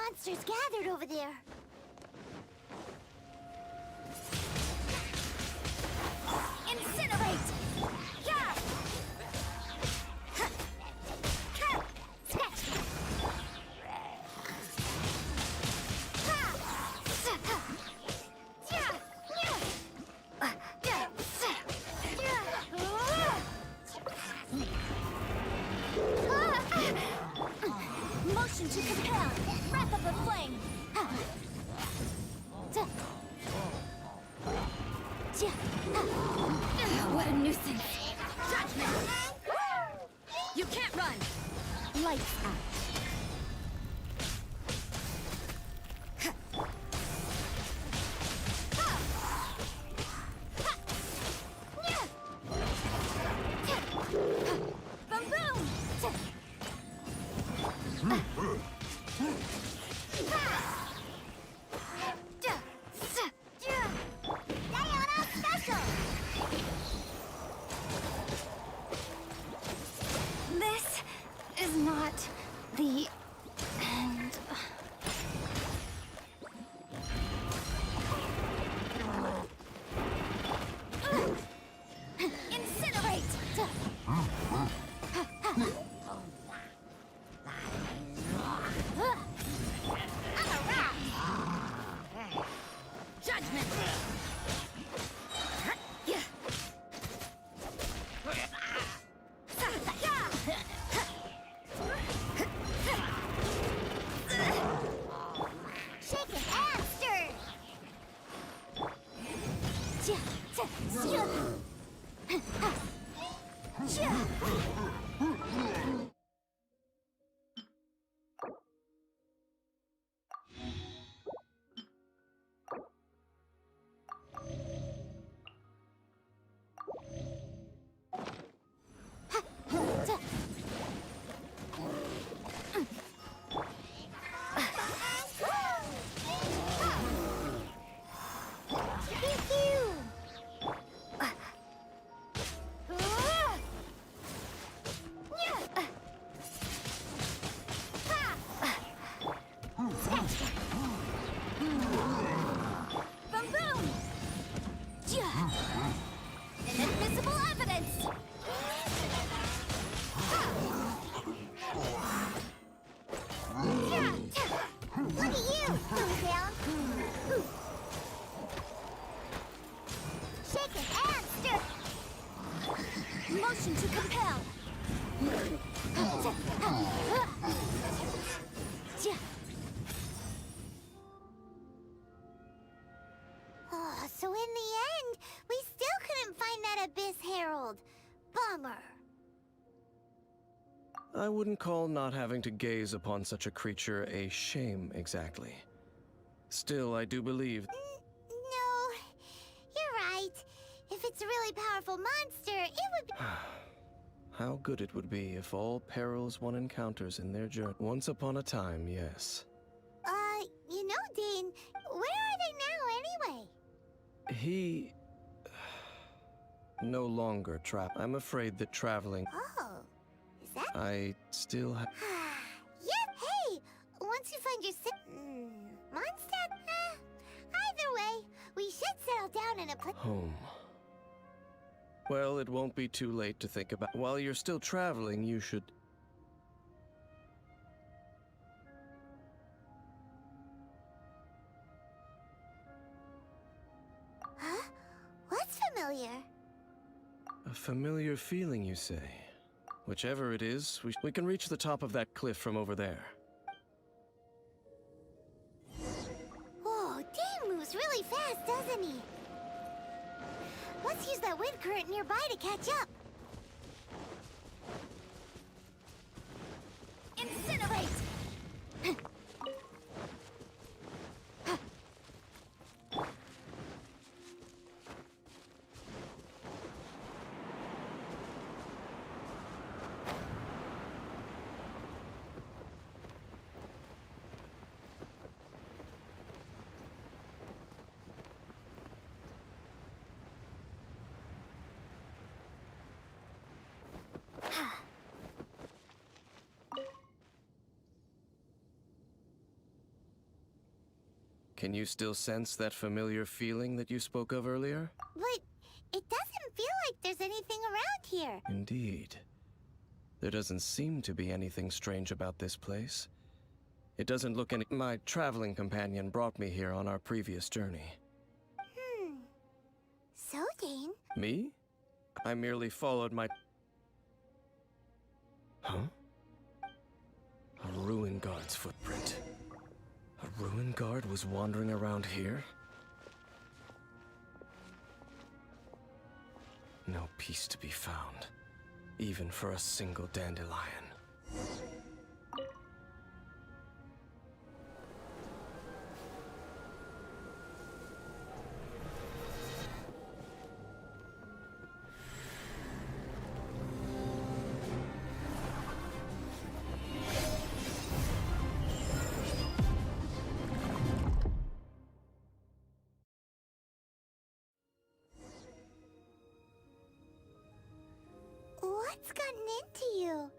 monsters gathered over there. Incinerate! Yeah! Snatch! Motion to compel! Wrath of the flame! What a nuisance! Judgment! You can't run! Lights out. Boom boom! This is not the end. Incinerate! I'm a rat! Judgment! Shaken and stirred! Boom boom! Inadmissible evidence! Look at you, down. Shake it and stir. Motion to compel. Oh, so in the end, we still couldn't find that Abyss Herald. Bummer. I wouldn't call not having to gaze upon such a creature a shame exactly. Still, I do believe... No, you're right. If it's a really powerful monster, it would be... How good it would be if all perils one encounters in their journey. Once upon a time, yes. You know, Dane, where are they now anyway? He... no longer trapped. I'm afraid that traveling... Oh, is that... I still have... Yep, hey! Once you find your Mondstadt? Either way, we should settle down in a place... Home. Well, it won't be too late to think about... While you're still traveling, you should... Huh? What's familiar? A familiar feeling, you say? Whichever it is, we can reach the top of that cliff from over there. Whoa, Dane moves really fast, doesn't he? Let's use that wind current nearby to catch up. Incinerate! Can you still sense that familiar feeling that you spoke of earlier? But it doesn't feel like there's anything around here. Indeed. There doesn't seem to be anything strange about this place. It doesn't look any— My traveling companion brought me here on our previous journey. So, Dane? Me? I merely followed my— Huh? A ruin guard's footprint. A ruin guard was wandering around here? No peace to be found, even for a single dandelion. What's gotten into you?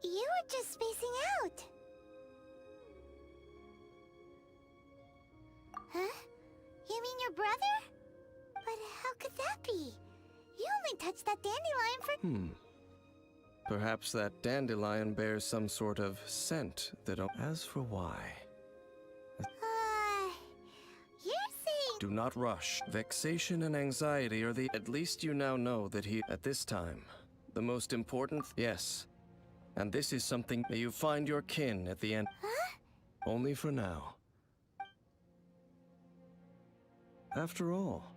You were just spacing out. Huh? You mean your brother? But how could that be? You only touched that dandelion for— Perhaps that dandelion bears some sort of scent that— As for why— You're saying— Do not rush. Vexation and anxiety are the— At least you now know that he— At this time, the most important— Yes. And this is something— May you find your kin at the end— Huh? Only for now. After all—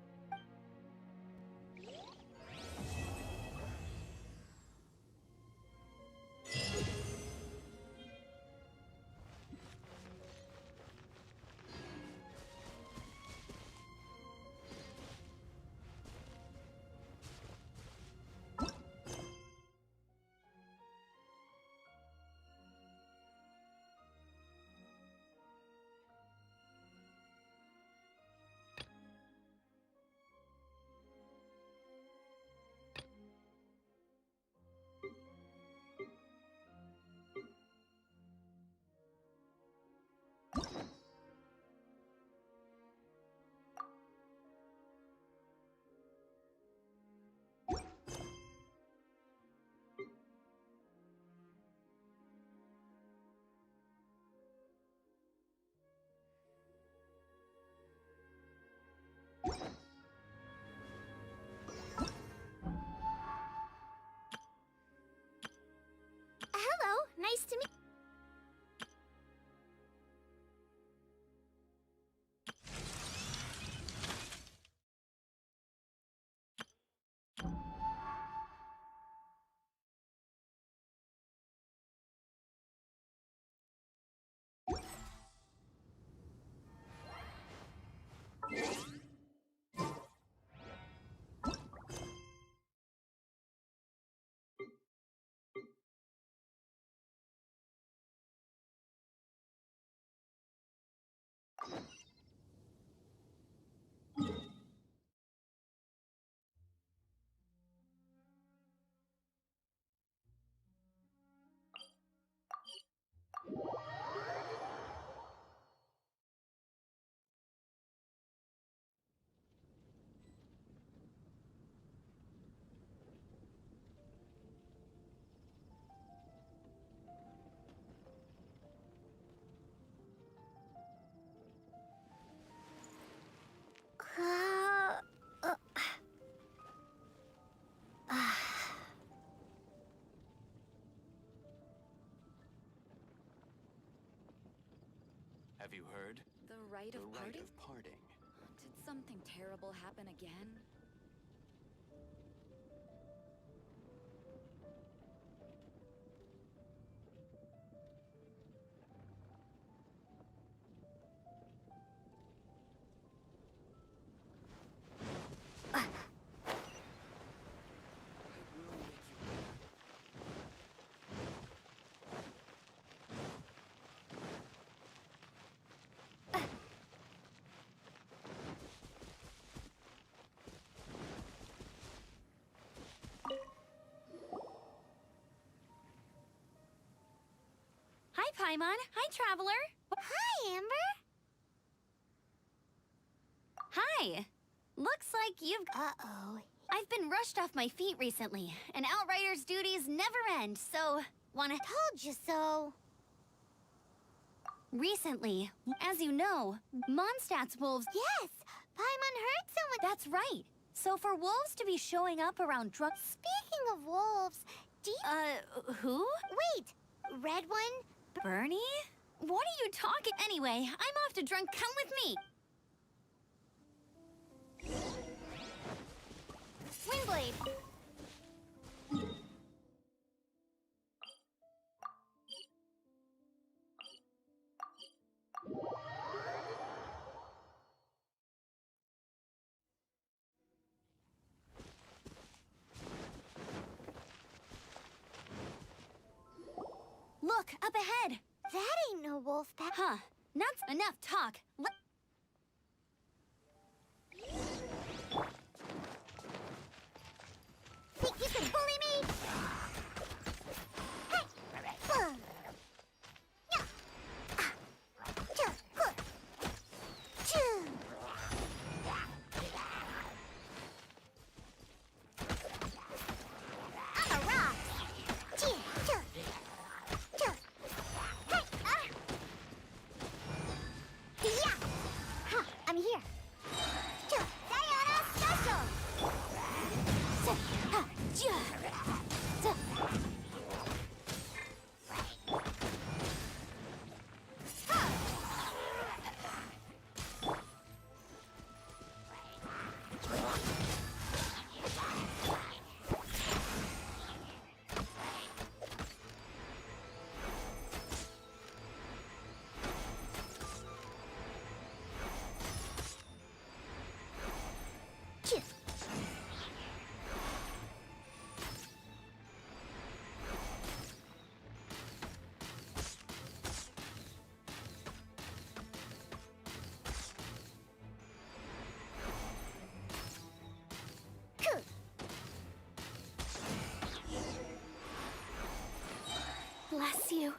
Hello, nice to meet— Have you heard? The rite of parting? Did something terrible happen again? Hi, Paimon. Hi, Traveler. Hi, Amber. Hi! Looks like you've... Uh-oh. I've been rushed off my feet recently, and Outrider's duties never end, so... Wanna... Told you so. Recently, as you know, Mondstadt's wolves... Yes! Paimon heard someone... That's right! So for wolves to be showing up around drug... Speaking of wolves, do you... Who? Wait! Red one? Bernie? What are you talking... Anyway, I'm off to drunk. Come with me! Windblade! Look, up ahead! That ain't no wolf pack. Huh. Not enough talk. Think you can bully me? Hey! Yeah. Choo. Choo. I'm a rock. Choo. Choo. Choo. Hey! Yeah! Huh, I'm here. Choo. Sayonara special! Bless you.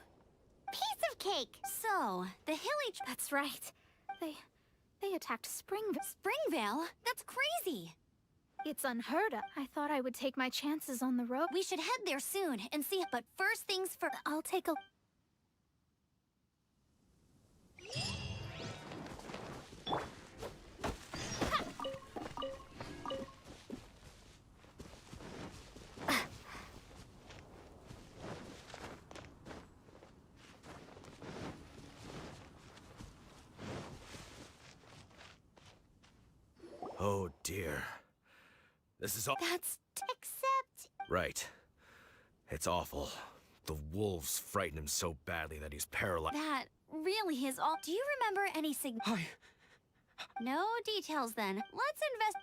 Piece of cake! So, the Hilly... That's right. They attacked Springvale? That's crazy! It's unheard of. I thought I would take my chances on the road. We should head there soon and see... But first things first... I'll take a... Oh dear. This is all- That's... Except... Right. It's awful. The wolves frighten him so badly that he's paralyzed. That really is all... Do you remember any Hi. No details then. Let's invest...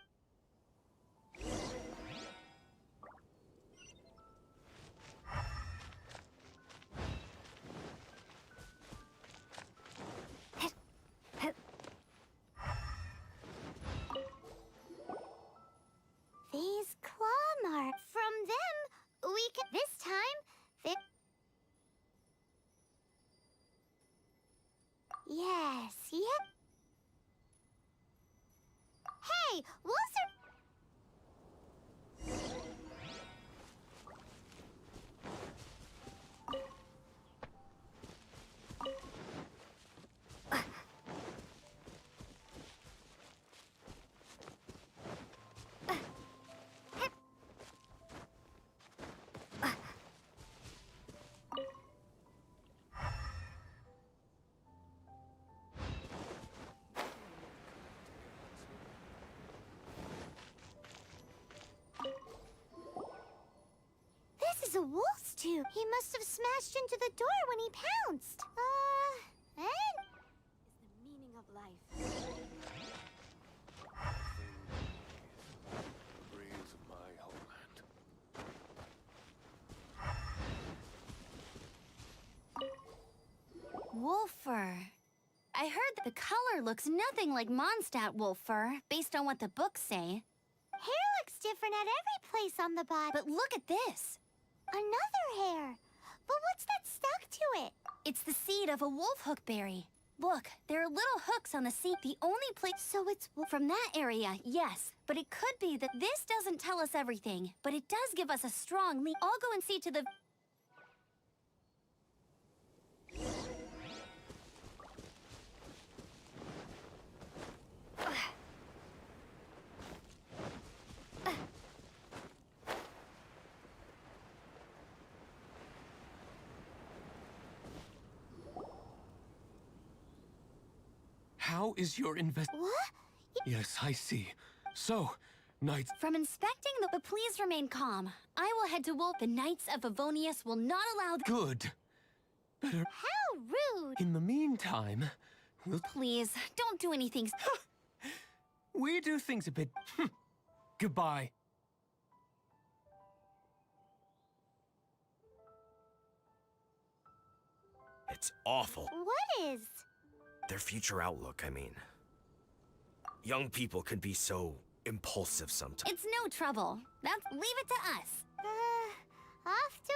These claw marks. From them, we can... This time, they... Yes, yep. Hey, wolves are... This is a wolf's tooth. He must have smashed into the door when he pounced. And... Is the meaning of life. Breeze of my homeland. Wolf fur. I heard that the color looks nothing like Mondstadt wolf fur, based on what the books say. Hair looks different at every place on the body. But look at this! Another hair. But what's that stuck to it? It's the seed of a wolf hookberry. Look, there are little hooks on the sea. The only place... So it's... From that area, yes. But it could be that this doesn't tell us everything. But it does give us a strong lead. I'll go and see to the... How is your What? Yes, I see. So, Knights... From inspecting the... Please remain calm. I will head to Wolf. The Knights of Favonius will not allow... Good. Better... How rude! In the meantime, we'll... Please, don't do anything... We do things a bit... Goodbye. It's awful. What is? Their future outlook, I mean. Young people can be so impulsive sometimes. It's no trouble. Leave it to us. Off to...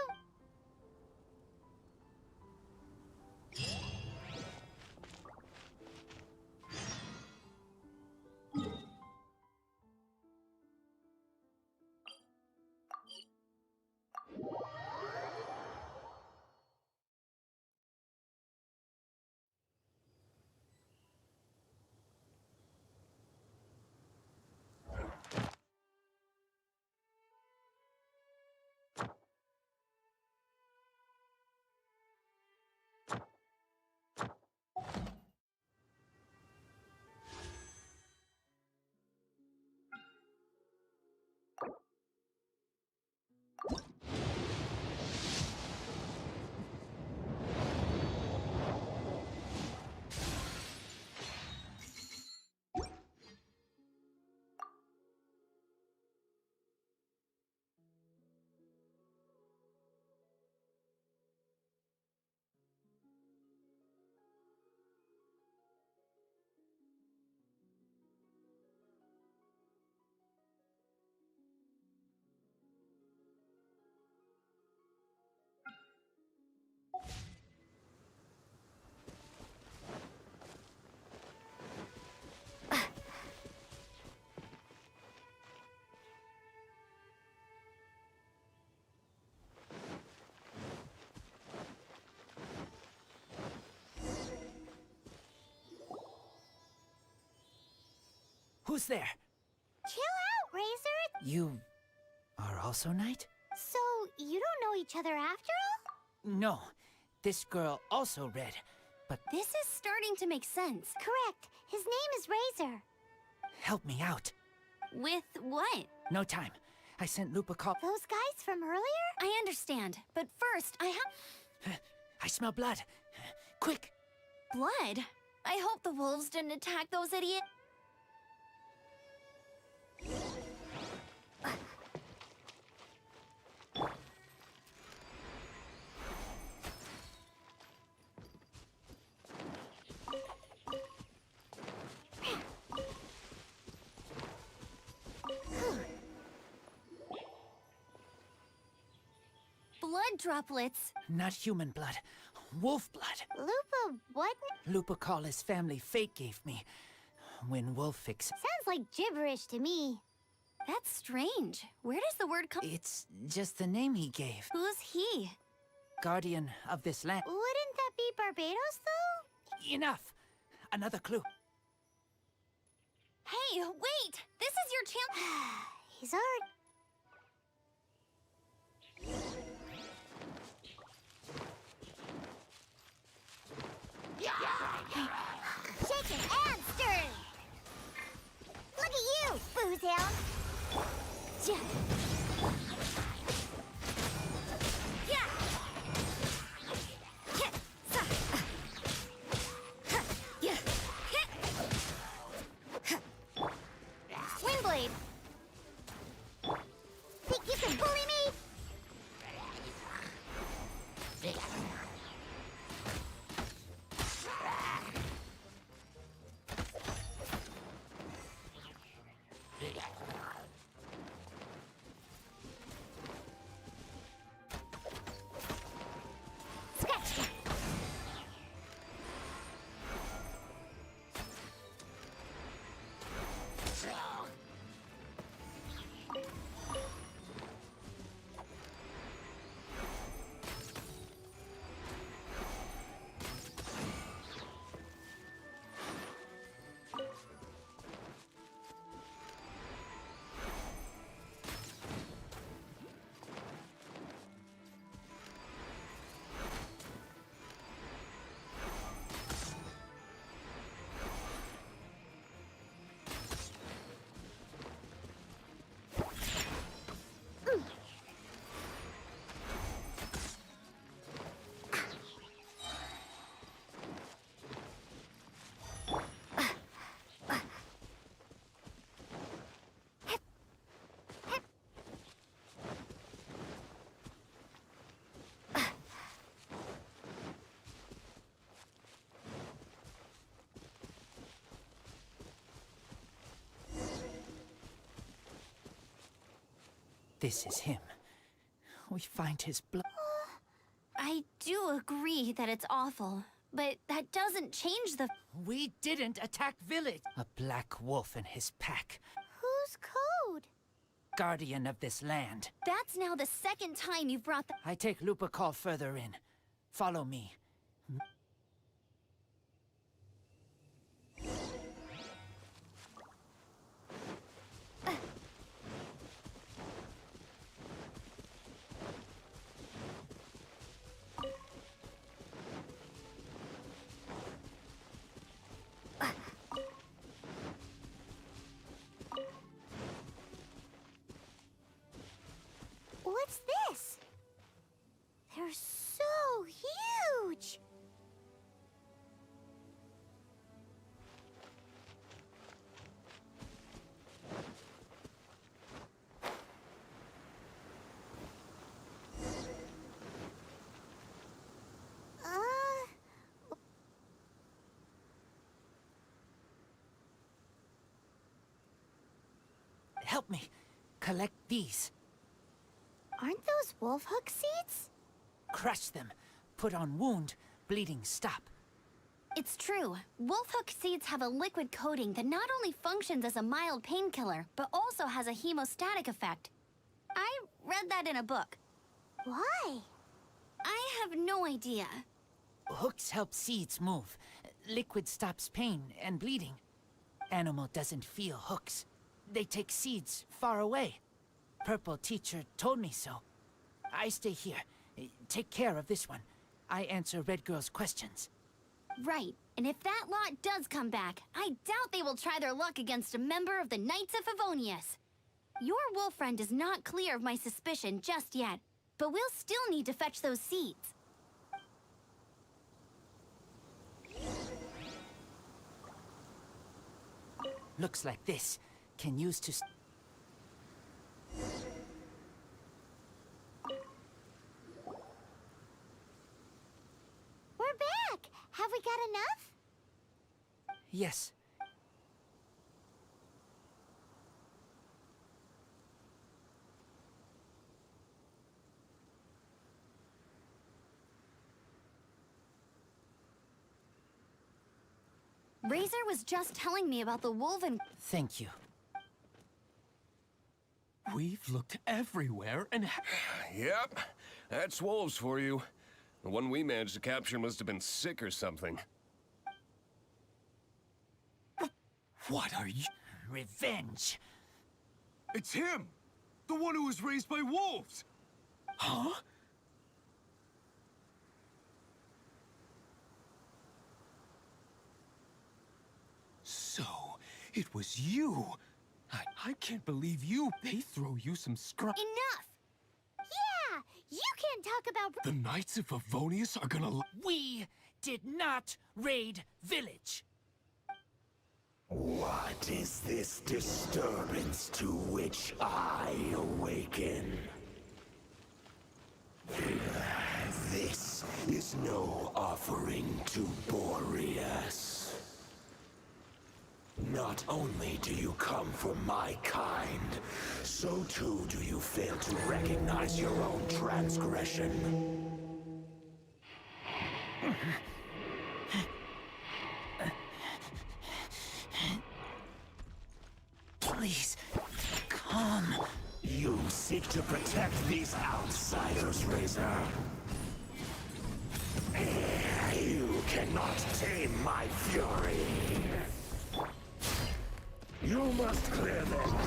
Who's there? Chill out, Razor! You are also Knight? So, you don't know each other after all? No. This girl also read, but This is starting to make sense. Correct. His name is Razor. help me out. With what? No time. I sent Lupa call. Those guys from earlier? I understand, but first, I have... I smell blood. Quick! blood. I hope the wolves didn't attack those idiots. Blood droplets. Not human blood. Wolf blood. Lupa, what? Lupa call his family fate gave me. When Wolf fix... Sounds like gibberish to me. That's strange. Where does the word come? It's just the name he gave. Who's he? Guardian of this land. Wouldn't that be Barbados, though? Enough! Another clue. Hey, wait! This is your chance. He's already... Shaken and stirred! Look at you, booze hound! Yeah. Swing blade! Think you can bully me? Scratch! This is him. We find his blood. I do agree that it's awful, but that doesn't change the... We didn't attack village. A black wolf and his pack. Whose code? Guardian of this land. That's now the second time you've brought the... I take Lupercal further in. Follow me. What's this? They're so huge! Help me. Collect these. Aren't those wolf hook seeds? Crush them. Put on wound. Bleeding stop. It's true. Wolfhook seeds have a liquid coating that not only functions as a mild painkiller, but also has a hemostatic effect. I read that in a book. Why? I have no idea. Hooks help seeds move. Liquid stops pain and bleeding. Animal doesn't feel hooks. They take seeds far away. Purple teacher told me so. I stay here. Take care of this one. I answer Red Girl's questions. Right, and if that lot does come back, I doubt they will try their luck against a member of the Knights of Favonius. Your wolf friend is not clear of my suspicion just yet, but we'll still need to fetch those seeds. Looks like this. Can use to... We're back! Have we got enough? Yes. Razor was just telling me about the wolven... Thank you. We've looked everywhere and... Yep, that's wolves for you. The one we managed to capture must have been sick or something. What are you... Revenge. It's him! The one who was raised by wolves! Huh? So, it was you. I can't believe you. They throw you some scrap. Enough! Yeah! You can't talk about... The Knights of Favonius are gonna... We did not raid village. What is this disturbance to which I awaken? This is no offering to Boreas. Not only do you come from my kind, so too do you fail to recognize your own transgression. Please, come. You seek to protect these outsiders, Razor. You cannot tame my fury. You must clear them.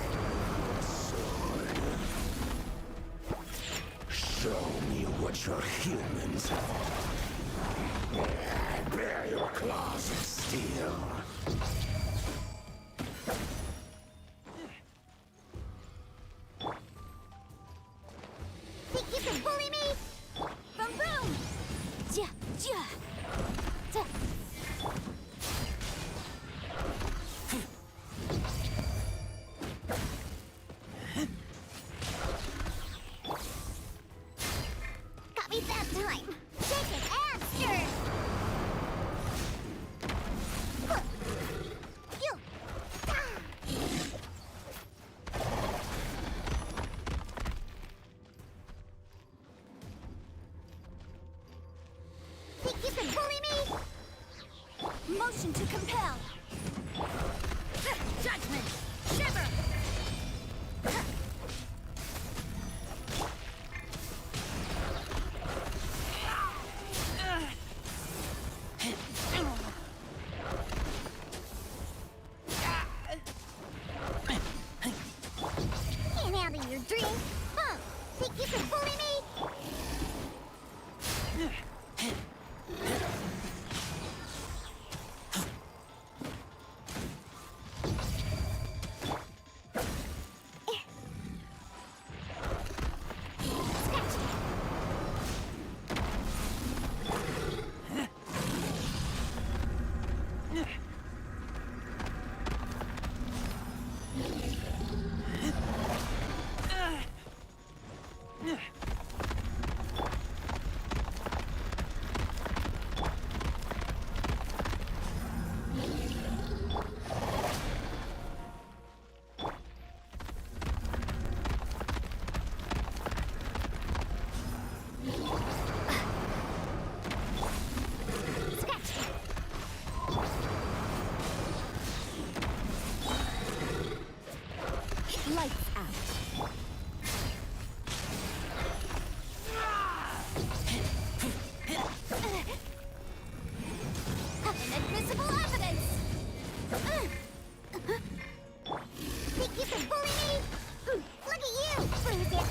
Sword. Show me what your humans have. Bear your claws of steel. Think you can bully me? Boom boom! Ja, ja. Ja. Got me that time! Shake it and stir! Huh. You! Ah. Motion to compel. Judgment. Shiver. Can't handle your drink. Huh? Think you can bully me? Lights out. Inadmissible evidence! Think you can bully me? Look at you, loser.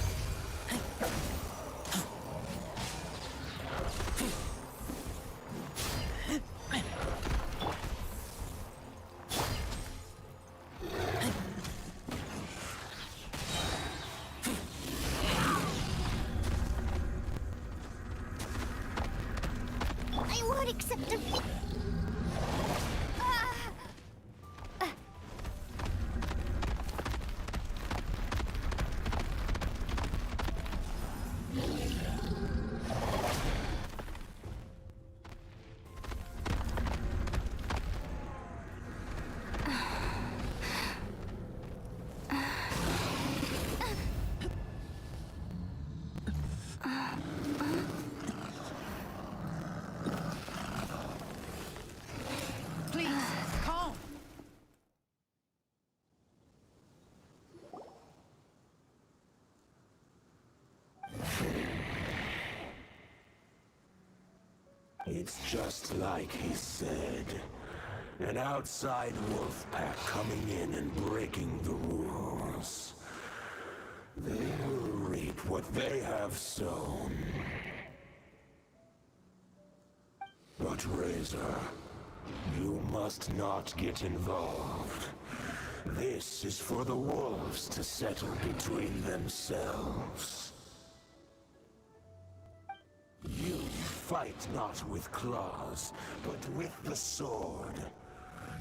I won't accept defeat. Please, calm. It's just like he said. An outside wolf pack coming in and breaking the rules. They will reap what they have sown. But Razor, you must not get involved. This is for the wolves to settle between themselves. You fight not with claws, but with the sword.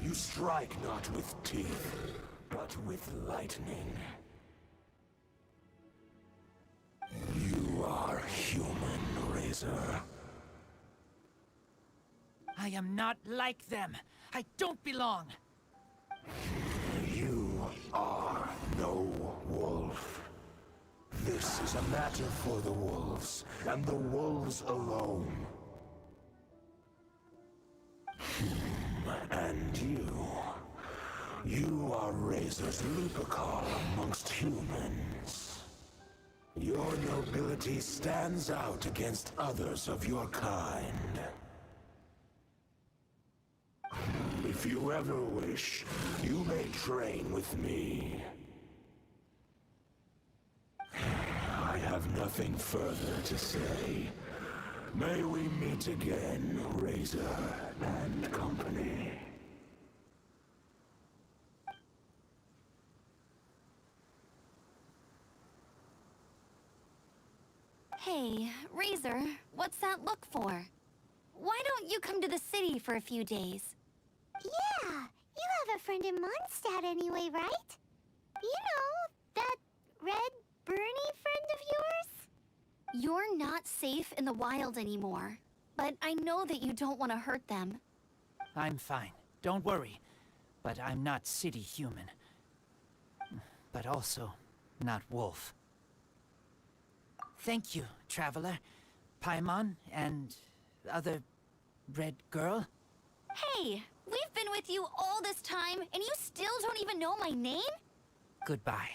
You strike not with teeth, but with lightning. You are human, Razor. I am not like them. I don't belong. You are no wolf. This is a matter for the wolves, and the wolves alone. And you are Razor's Lupercal amongst humans. Your nobility stands out against others of your kind. If you ever wish, you may train with me. I have nothing further to say. May we meet again, Razor and company. Hey, Razor, what's that look for? Why don't you come to the city for a few days? Yeah, you have a friend in Mondstadt anyway, right? You know, that red Bernie friend of yours? You're not safe in the wild anymore, but I know that you don't want to hurt them. I'm fine. Don't worry. But I'm not city human. But also not wolf. Thank you, Traveler. Paimon and other red girl. Hey, We've been with you all this time, and you still don't even know my name? Goodbye.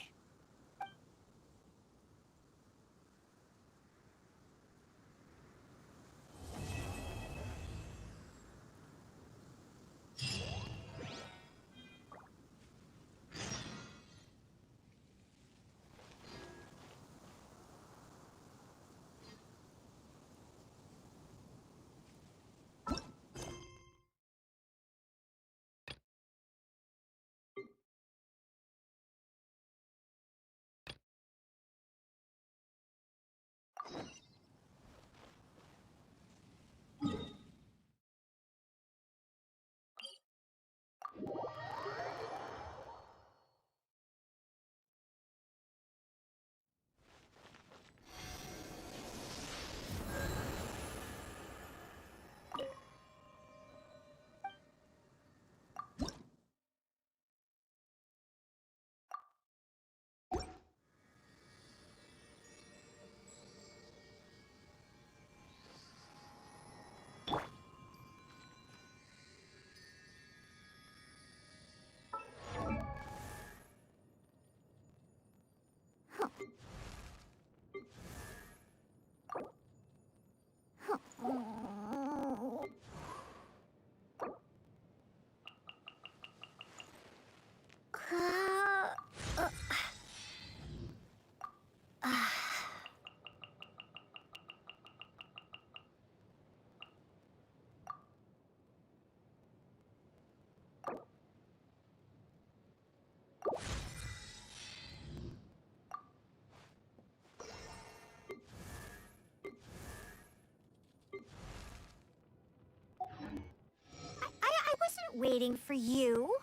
I wasn't waiting for you.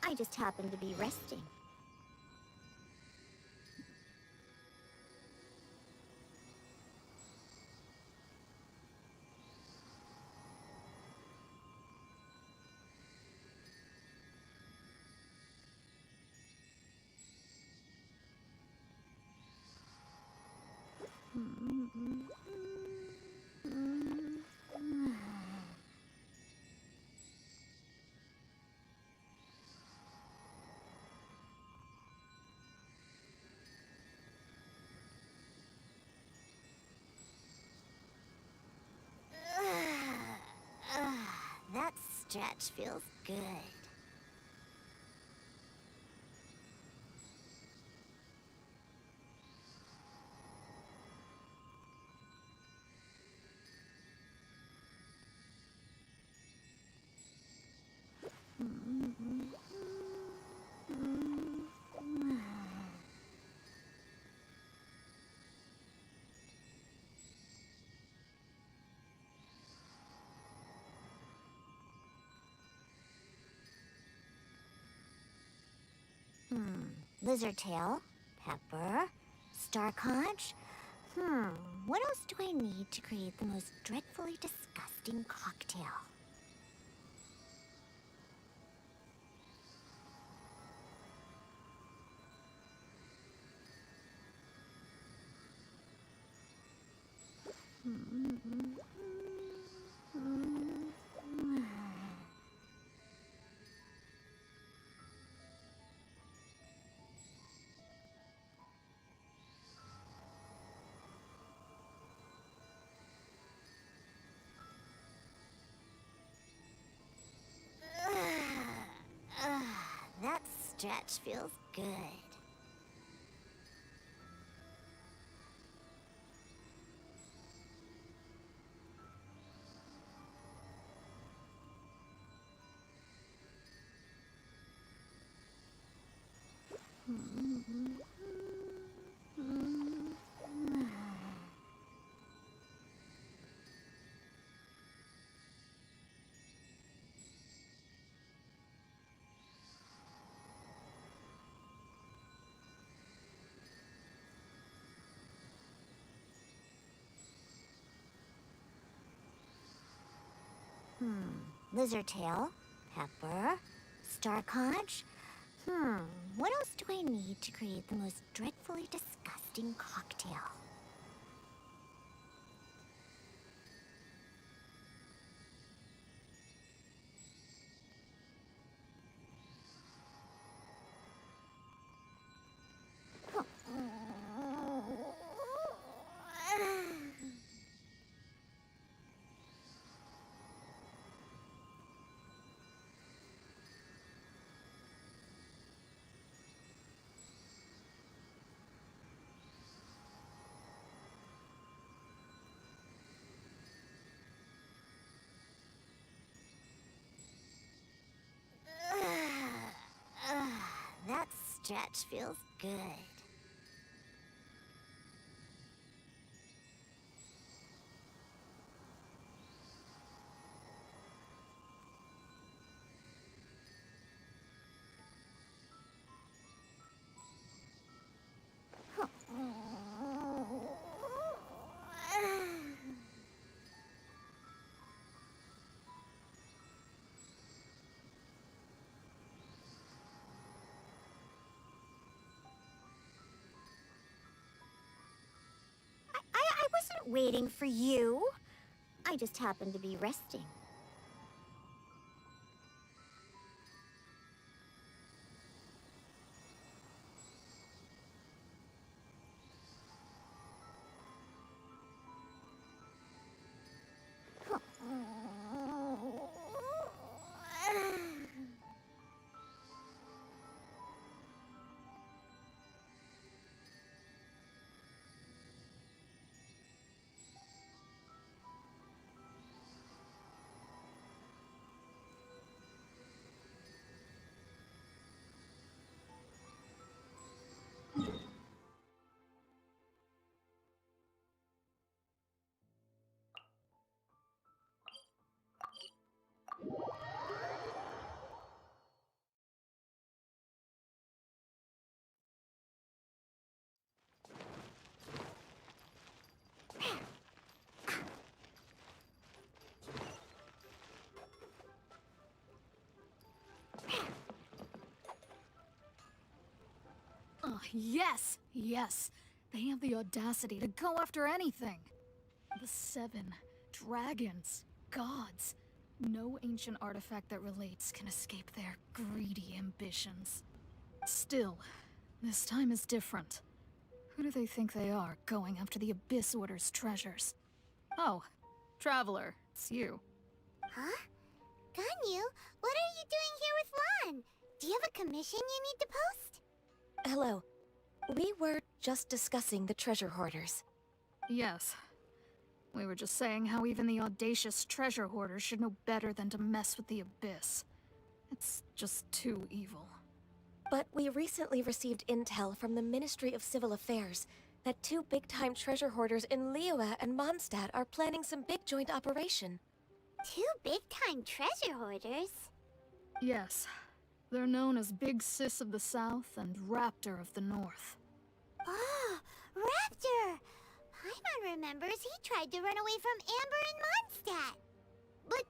I just happened to be resting. That stretch feels good. Lizard tail, pepper, star conch. What else do I need to create the most dreadfully disgusting cocktail? That stretch feels good. Lizard tail, pepper, star conch. What else do I need to create the most dreadfully disgusting cocktail? stretch feels good. I wasn't waiting for you. I just happened to be resting. Oh, yes! Yes! They have the audacity to go after anything! The 7 dragons, gods. No ancient artifact that relates can escape their greedy ambitions. Still, this time is different. Who do they think they are, going after the Abyss Order's treasures? Oh, Traveler, it's you. Huh? Ganyu, what are you doing here with Lan? Do you have a commission you need to post? Hello. We were just discussing the treasure hoarders. Yes. We were just saying how even the audacious treasure hoarders should know better than to mess with the Abyss. It's just too evil. But we recently received intel from the Ministry of Civil Affairs that 2 big-time treasure hoarders in Liyue and Mondstadt are planning some big joint operation. 2 big-time treasure hoarders? Yes. They're known as Big Sis of the South and Raptor of the North. Oh, Raptor! Paimon remembers he tried to run away from Amber and Mondstadt. But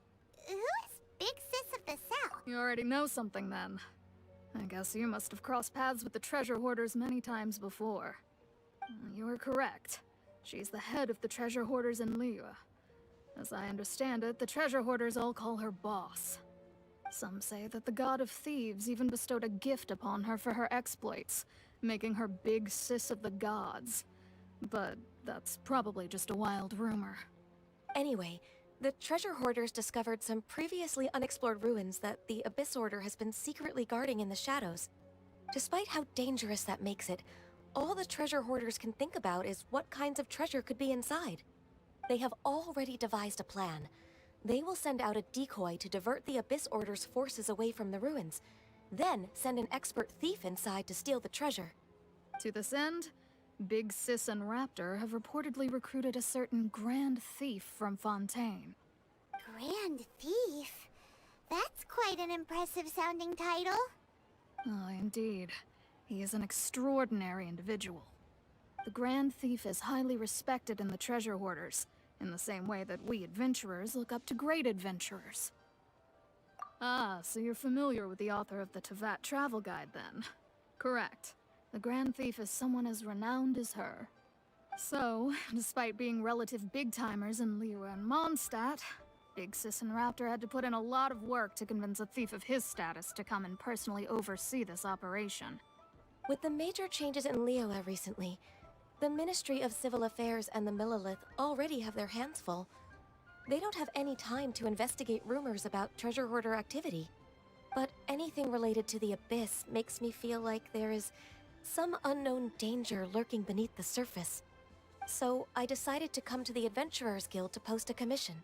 who is Big Sis of the South? You already know something then. I guess you must have crossed paths with the treasure hoarders many times before. You are correct. She's the head of the treasure hoarders in Liyue. As I understand it, the treasure hoarders all call her boss. Some say that the god of thieves even bestowed a gift upon her for her exploits, making her Big Sis of the gods. But that's probably just a wild rumor. Anyway, the treasure hoarders discovered some previously unexplored ruins that the Abyss Order has been secretly guarding in the shadows. Despite how dangerous that makes it, all the treasure hoarders can think about is what kinds of treasure could be inside. They have already devised a plan. They will send out a decoy to divert the Abyss Order's forces away from the ruins, then send an expert thief inside to steal the treasure. To this end, Big Sis and Raptor have reportedly recruited a certain Grand Thief from Fontaine. Grand Thief? That's quite an impressive sounding title. Oh, indeed. He is an extraordinary individual. The Grand Thief is highly respected in the treasure hoarders, in the same way that we adventurers look up to great adventurers. Ah, so you're familiar with the author of the Tevat Travel Guide, then? Correct. The Grand Thief is someone as renowned as her. So, despite being relative big-timers in Liyue and Mondstadt, Big Sis and Raptor had to put in a lot of work to convince a thief of his status to come and personally oversee this operation. With the major changes in Liyue recently, the Ministry of Civil Affairs and the Millelith already have their hands full. They don't have any time to investigate rumors about treasure hoarder activity. But anything related to the Abyss makes me feel like there is some unknown danger lurking beneath the surface. So I decided to come to the Adventurers Guild to post a commission.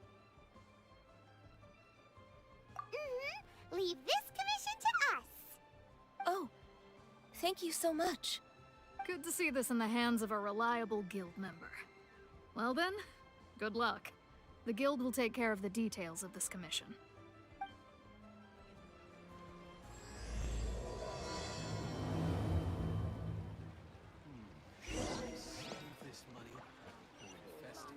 Leave this commission to us. Oh, Thank you so much. Good to see this in the hands of a reliable guild member. Well then, good luck. The guild will take care of the details of this commission. Save this money or invest it.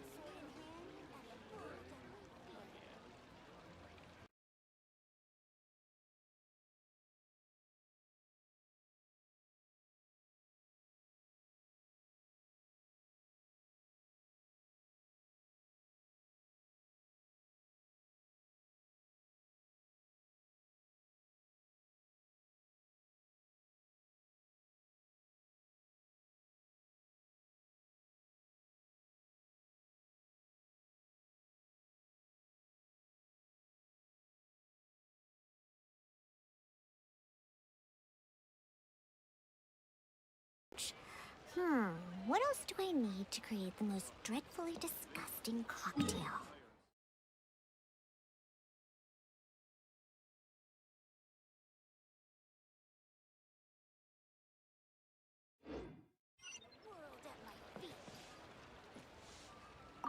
What else do I need to create the most dreadfully disgusting cocktail?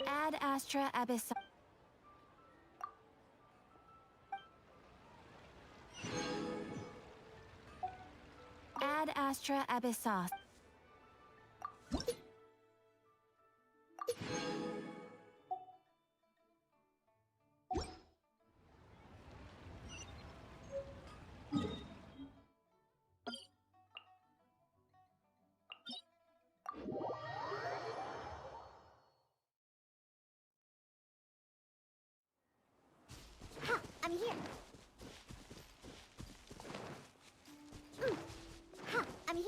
Ad Astra Abyss. Ad Astra Abyssos. Ha! I'm here! Ha! I'm here!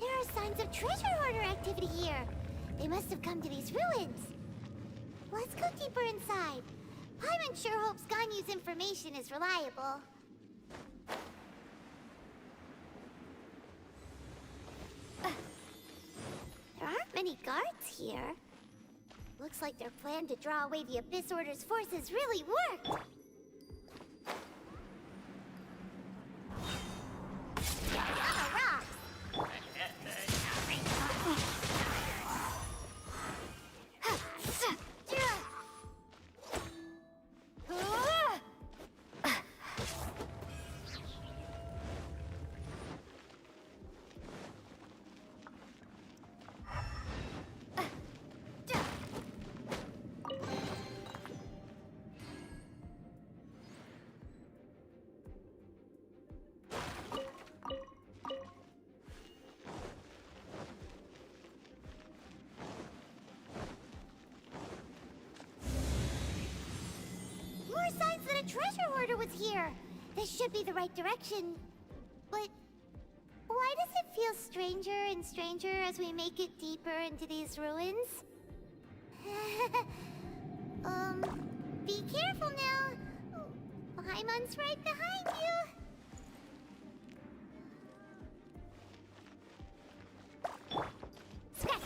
There are signs of treasure hoarder activity here. They must have come to these ruins. Let's go deeper inside. Paimon sure hopes Ganyu's information is reliable. There aren't many guards here. Looks like their plan to draw away the Abyss Order's forces really worked. More signs that a treasure hoarder was here. This should be the right direction. But why does it feel stranger and stranger as we make it deeper into these ruins? Be careful now. Paimon's right behind you. Scratch!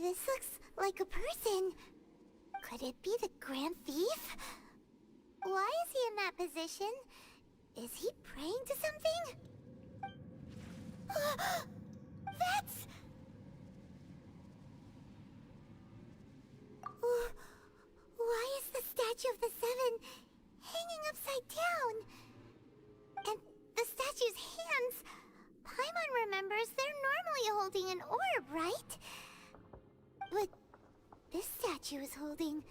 This looks like a person. Could it be the Grand Thief? Why is he in that position? Is he praying to something? That's... Why is the Statue of the Seven hanging upside down? And the statue's hands... Paimon remembers they're normally holding an orb, right? But this statue is holding...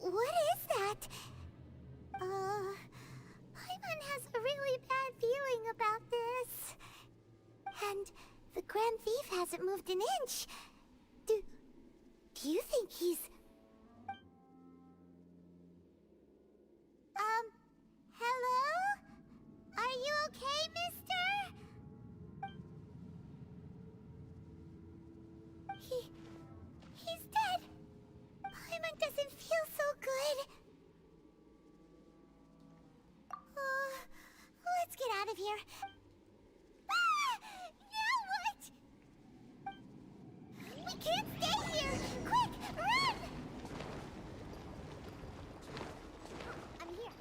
What is that? Paimon has a really bad feeling about this. And the Grand Thief hasn't moved an inch. Do you think he's... Hello? Are you okay, mister? He's dead. Paimon doesn't feel so good. Let's get out of here. Now what? We can't stay here! Quick, run! I'm here.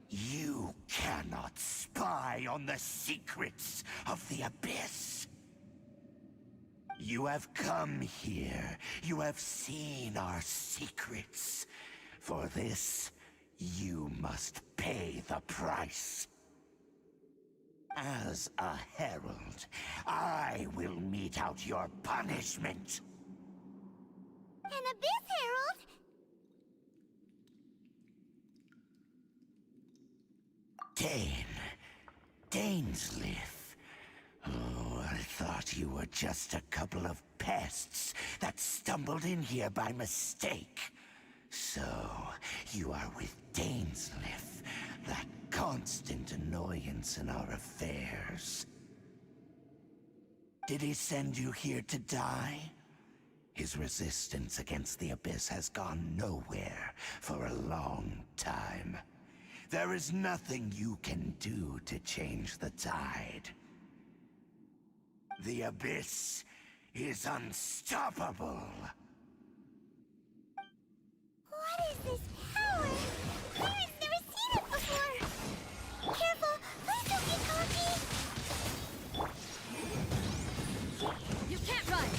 You cannot spy on the secrets of the Abyss. You have come here. You have seen our secrets. For this, you must pay the price. As a herald, I will mete out your punishment. An Abyss Herald? Dainsleif. Oh, I thought you were just a couple of pests that stumbled in here by mistake. So, you are with Dainsleif, that constant annoyance in our affairs. Did he send you here to die? His resistance against the Abyss has gone nowhere for a long time. There is nothing you can do to change the tide. The Abyss is unstoppable. What is this power? Claire's never seen it before. Careful, please don't get cocky. You can't run!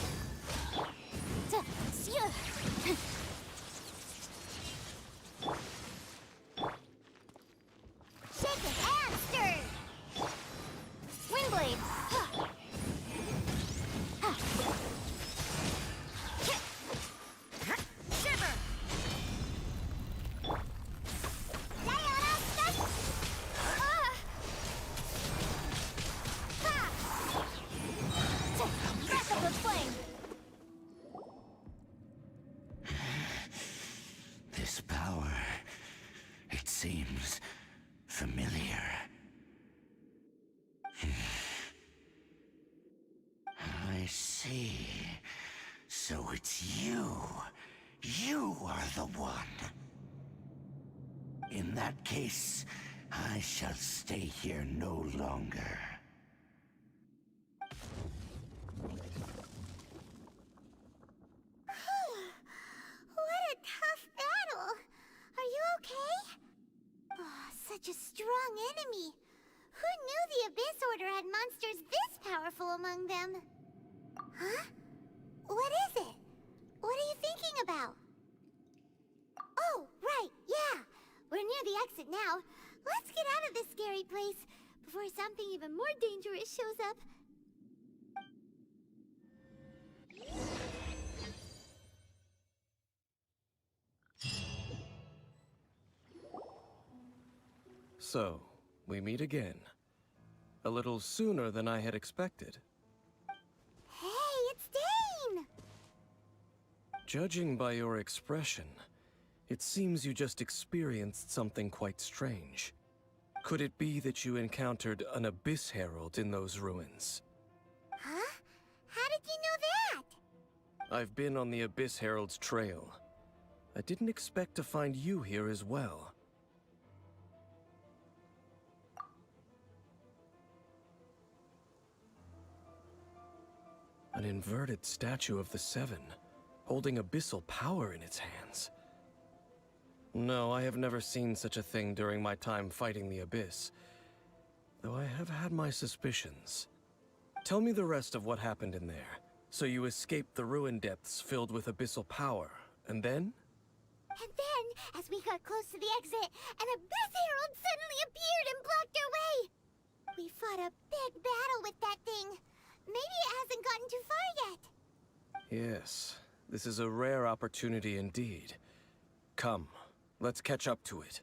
Shaken and stirred. Windblade! Shiver! Sayonara, stuff. Breath of the flame! This power, it seems familiar. I see. So it's you. You are the one. In that case, I shall stay here no longer. What a tough battle. Are you okay? Oh, such a strong enemy. Who knew the Abyss Order had monsters this powerful among them? Huh? What is it? What are you thinking about? Oh, right, yeah. We're near the exit now. Let's get out of this scary place before something even more dangerous shows up. So, we meet again. A little sooner than I had expected. Hey, it's Dane! Judging by your expression, It seems you just experienced something quite strange. Could it be that you encountered an Abyss Herald in those ruins? Huh? How did you know that? I've been on the Abyss Herald's trail. I didn't expect to find you here as well. An inverted statue of the Seven, holding abyssal power in its hands. No, I have never seen such a thing during my time fighting the Abyss, though I have had my suspicions. Tell me the rest of what happened in there. So you escaped the ruin depths filled with abyssal power, and then? And then, as we got close to the exit, an Abyss Herald suddenly appeared and blocked our way! We fought a big battle with that thing. Maybe it hasn't gotten too far yet. Yes, this is a rare opportunity indeed. Come, let's catch up to it.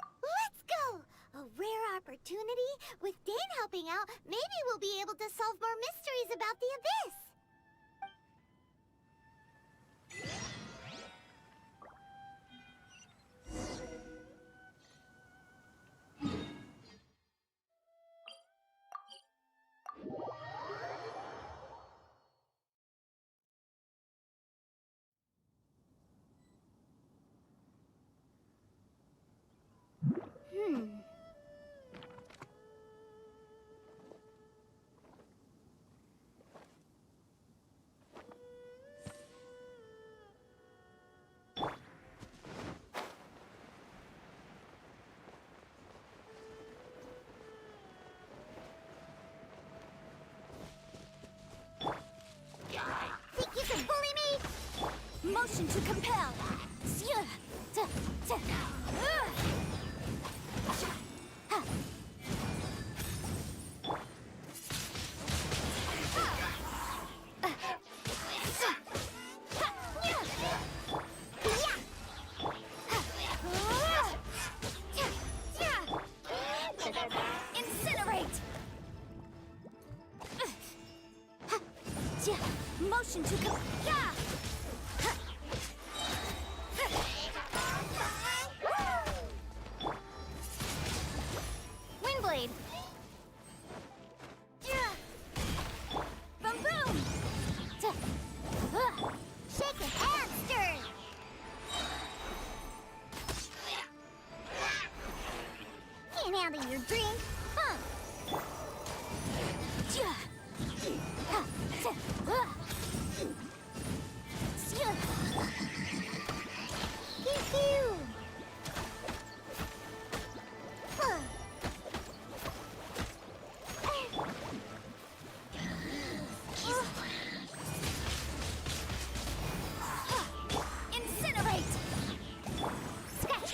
Let's go! A rare opportunity? With Dane helping out, maybe we'll be able to solve more mysteries about the Abyss! Think you can bully me? Motion to compel. Incinerate. Motion to compel. Windblade. Boom boom. Shake it and stir! Can't handle your drink, huh? Pew-pew! Huh. Incinerate. Scratch!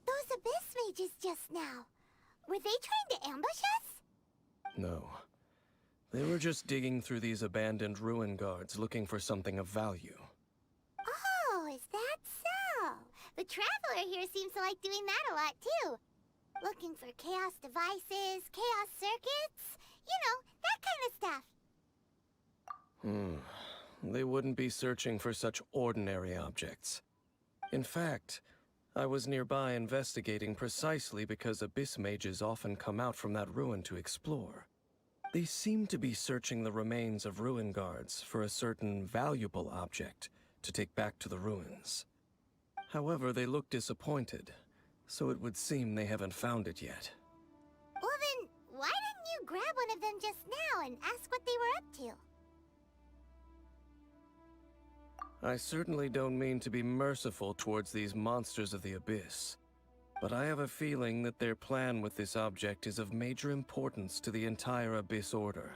Those Abyss mages just now. Were they trying to ambush us? No. They were just digging through these abandoned ruin guards looking for something of value. Oh, is that so? The Traveler here seems to like doing that a lot too. Looking for chaos devices, chaos circuits, you know, that kind of stuff. They wouldn't be searching for such ordinary objects. In fact, I was nearby investigating precisely because Abyss mages often come out from that ruin to explore. They seem to be searching the remains of ruin guards for a certain valuable object to take back to the ruins. However, they look disappointed, so it would seem they haven't found it yet. Well then, why didn't you grab one of them just now and ask what they were up to? I certainly don't mean to be merciful towards these monsters of the Abyss, but I have a feeling that their plan with this object is of major importance to the entire Abyss Order.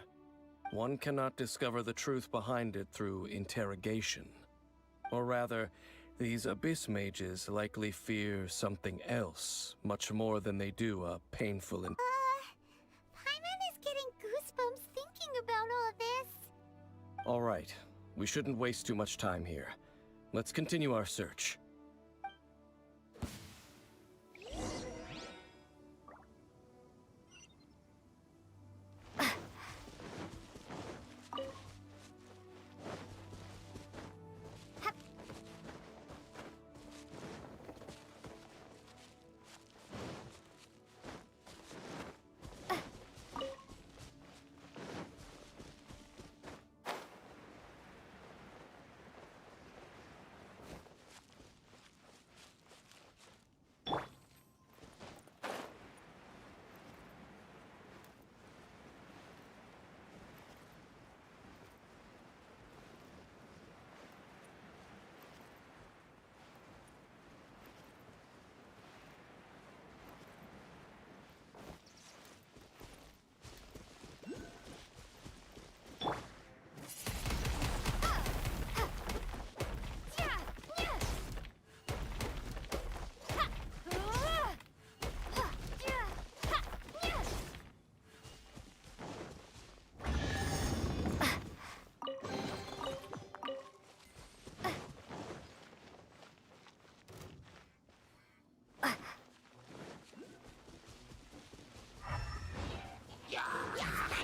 One cannot discover the truth behind it through interrogation. Or rather, these Abyss mages likely fear something else, much more than they do a painful and... Paimon is getting goosebumps thinking about all of this. All right, we shouldn't waste too much time here. Let's continue our search.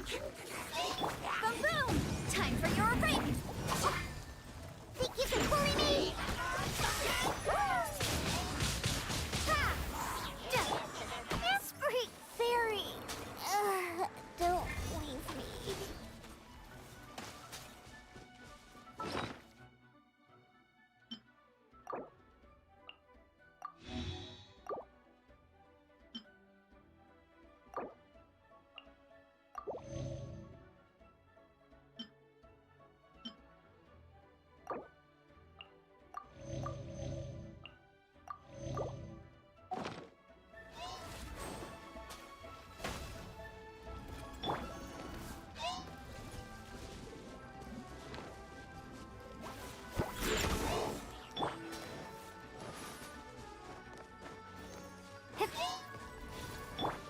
Boom boom! Time for your break! Think you can bully me? Freak fairy! Don't leave me.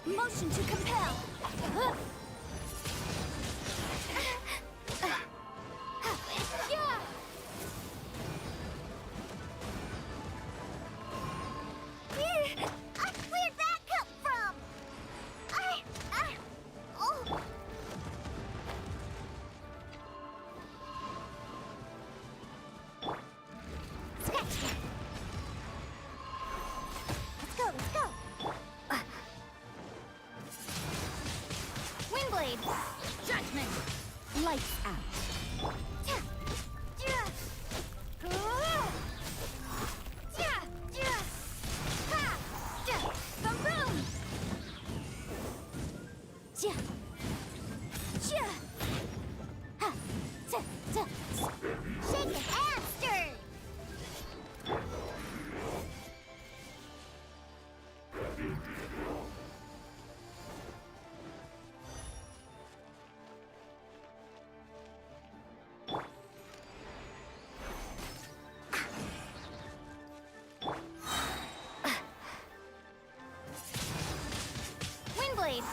Motion to compel! Where'd that come from? Oh. Scratch that. Let's go. Windblade! Judgment! Lights out! Boom boom! Shake it and stir. Windblade!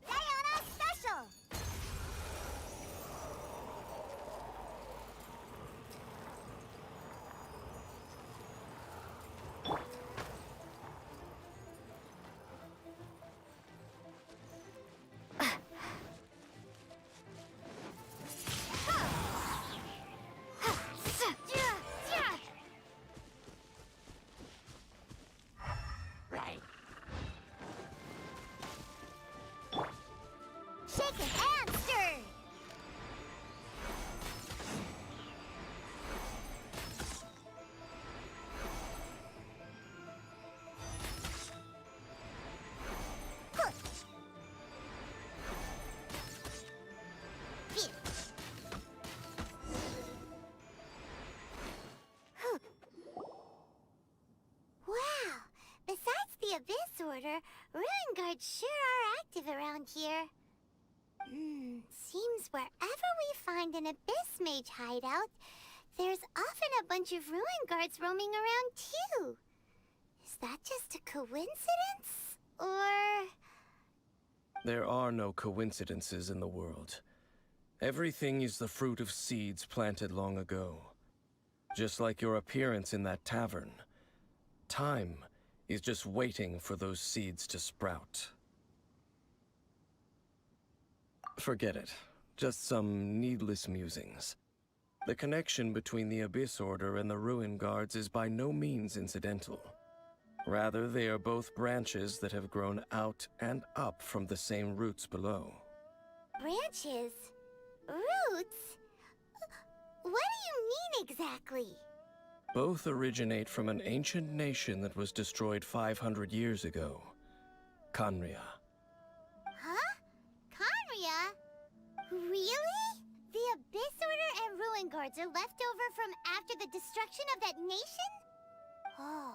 Diana Special. Shake it and stir. Wow! Besides the Abyss Order, Ruin Guards sure are active around here. Seems wherever we find an Abyss Mage hideout, there's often a bunch of Ruin Guards roaming around too. Is that just a coincidence? Or... There are no coincidences in the world. Everything is the fruit of seeds planted long ago. Just like your appearance in that tavern. Time is just waiting for those seeds to sprout. Forget it. Just some needless musings. The connection between the Abyss Order and the Ruin Guards is by no means incidental. Rather, they are both branches that have grown out and up from the same roots below. branches? Roots? What do you mean exactly? Both originate from an ancient nation that was destroyed 500 years ago. Khaenri'ah. Huh? Khaenri'ah? Really? The Abyss Order and Ruin Guards are left over from after the destruction of that nation? Oh.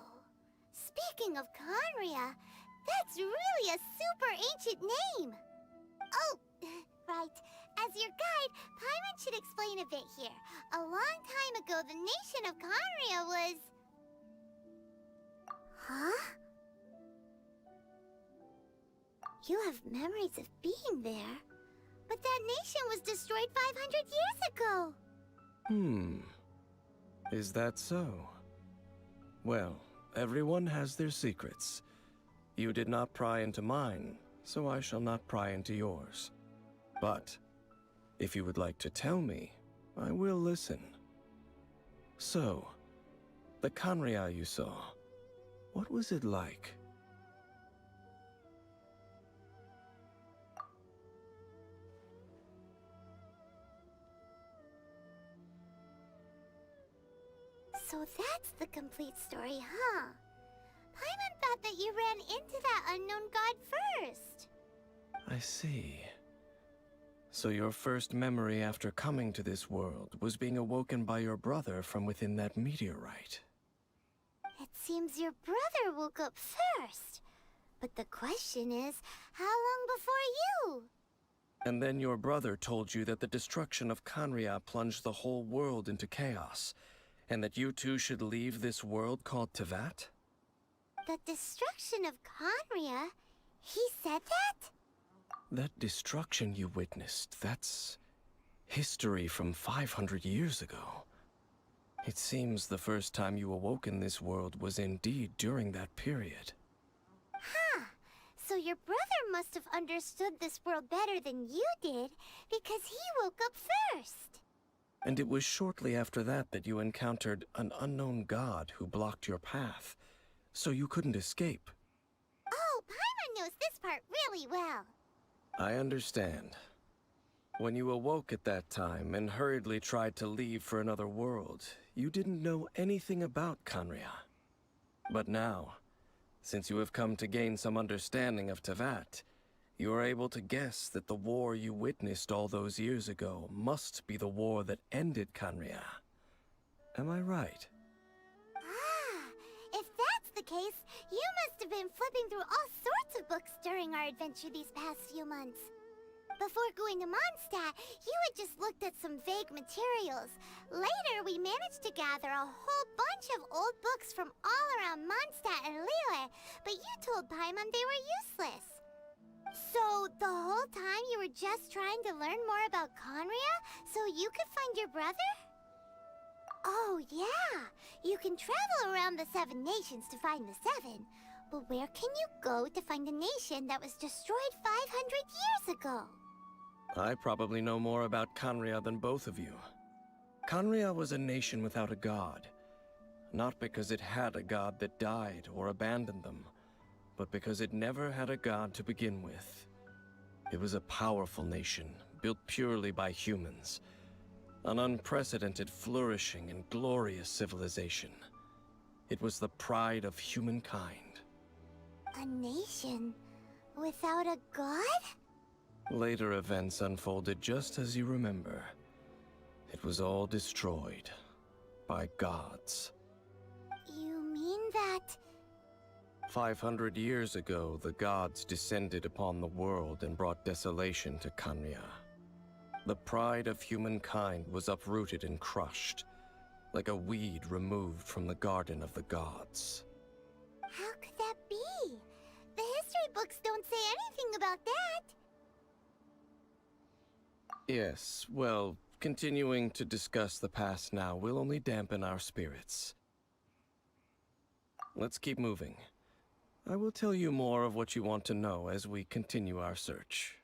Speaking of Khaenri'ah, that's really a super ancient name! Oh, right. As your guide, Paimon should explain a bit here. A long time ago, the nation of Khaenri'ah was... Huh? You have memories of being there. But that nation was destroyed 500 years ago. Is that so? Well, everyone has their secrets. You did not pry into mine, so I shall not pry into yours. But, if you would like to tell me, I will listen. So, the Khaenri'ah you saw, what was it like? So that's the complete story, huh? Paimon thought that you ran into that unknown god first. I see. So your first memory after coming to this world was being awoken by your brother from within that meteorite. It seems your brother woke up first. But the question is, how long before you? And then your brother told you that the destruction of Khaenri'ah plunged the whole world into chaos, and that you two should leave this world called Teyvat? The destruction of Khaenri'ah? He said that? That destruction you witnessed, that's history from 500 years ago. It seems the first time you awoke in this world was indeed during that period. Huh. So your brother must have understood this world better than you did, because he woke up first. And it was shortly after that that you encountered an unknown god who blocked your path, so you couldn't escape. Oh, Paimon knows this part really well. I understand. When you awoke at that time and hurriedly tried to leave for another world, you didn't know anything about Khaenri'ah. But now, since you have come to gain some understanding of Teyvat, you are able to guess that the war you witnessed all those years ago must be the war that ended Khaenri'ah. Am I right? Ah, if that's the case, you must have been flipping through all sorts of books during our adventure these past few months. Before going to Mondstadt, you had just looked at some vague materials. Later, we managed to gather a whole bunch of old books from all around Mondstadt and Liyue, but you told Paimon they were useless. So, the whole time you were just trying to learn more about Khaenri'ah so you could find your brother? Oh, yeah. You can travel around the 7 nations to find the 7. But where can you go to find a nation that was destroyed 500 years ago? I probably know more about Khaenri'ah than both of you. Khaenri'ah was a nation without a god. Not because it had a god that died or abandoned them, but because it never had a god to begin with. It was a powerful nation, built purely by humans. An unprecedented, flourishing, and glorious civilization. It was the pride of humankind. A nation without a god? Later events unfolded just as you remember. It was all destroyed by gods. You mean that... 500 years ago, the gods descended upon the world and brought desolation to Khaenri'ah. The pride of humankind was uprooted and crushed, like a weed removed from the garden of the gods. How could that be? The history books don't say anything about that. Yes, well, continuing to discuss the past now will only dampen our spirits. Let's keep moving. I will tell you more of what you want to know as we continue our search.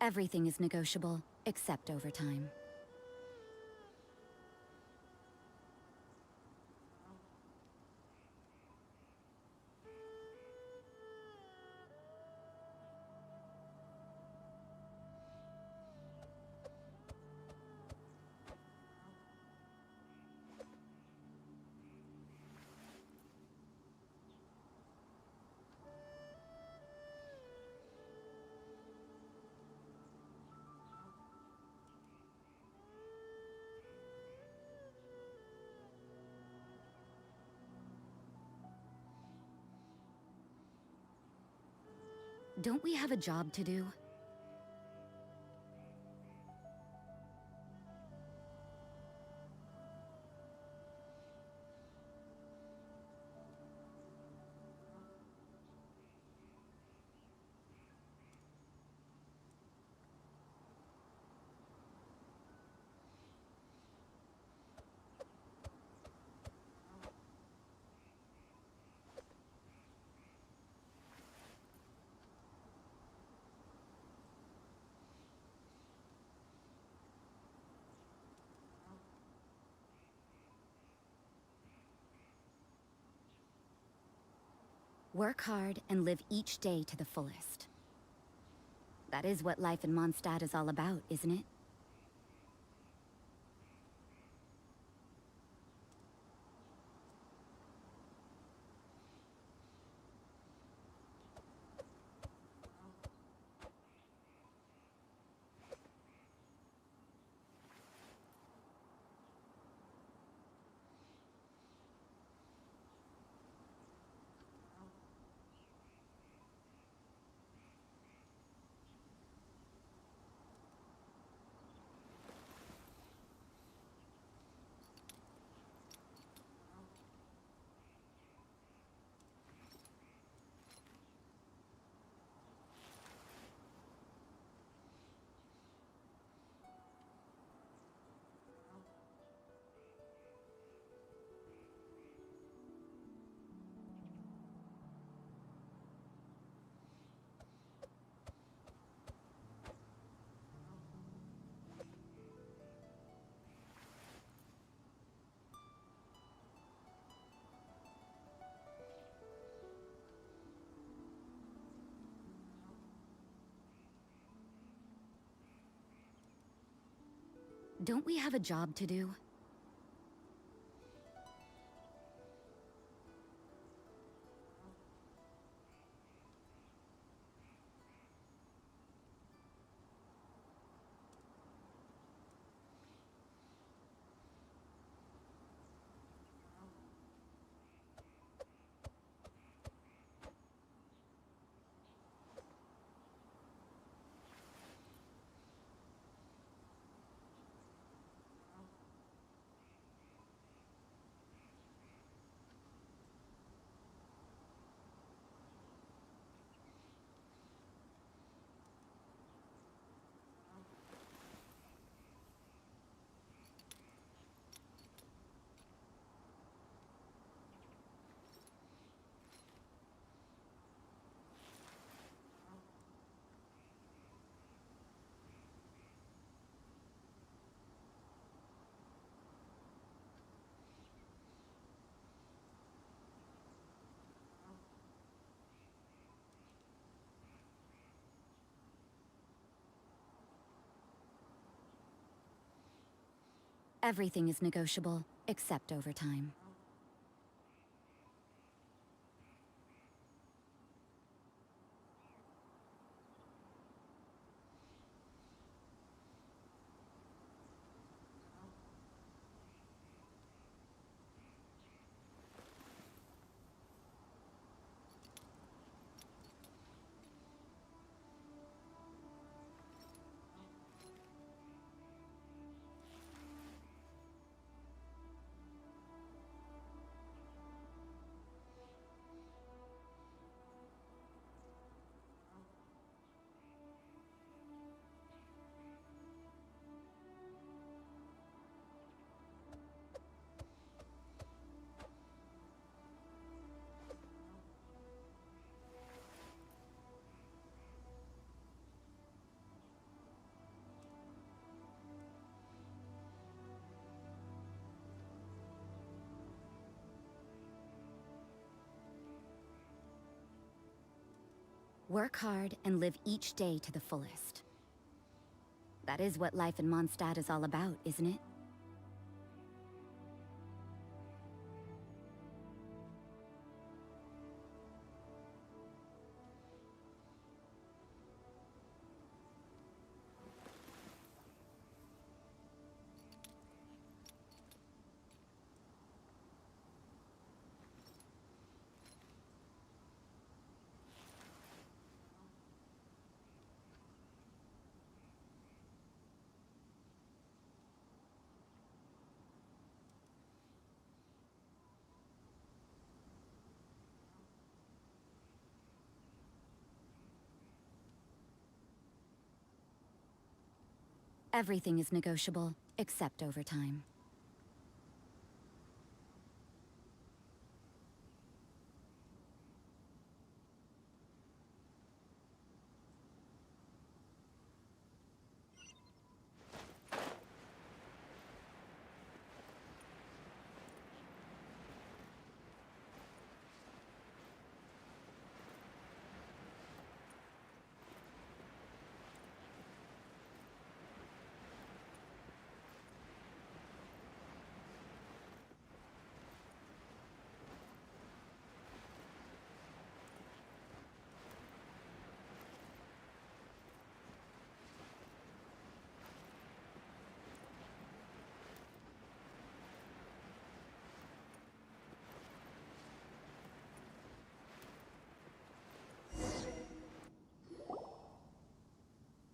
Everything is negotiable, except overtime. Don't we have a job to do? Work hard and live each day to the fullest. That is what life in Mondstadt is all about, isn't it? Don't we have a job to do? Everything is negotiable, except overtime. Work hard and live each day to the fullest. That is what life in Mondstadt is all about, isn't it? Everything is negotiable, except overtime.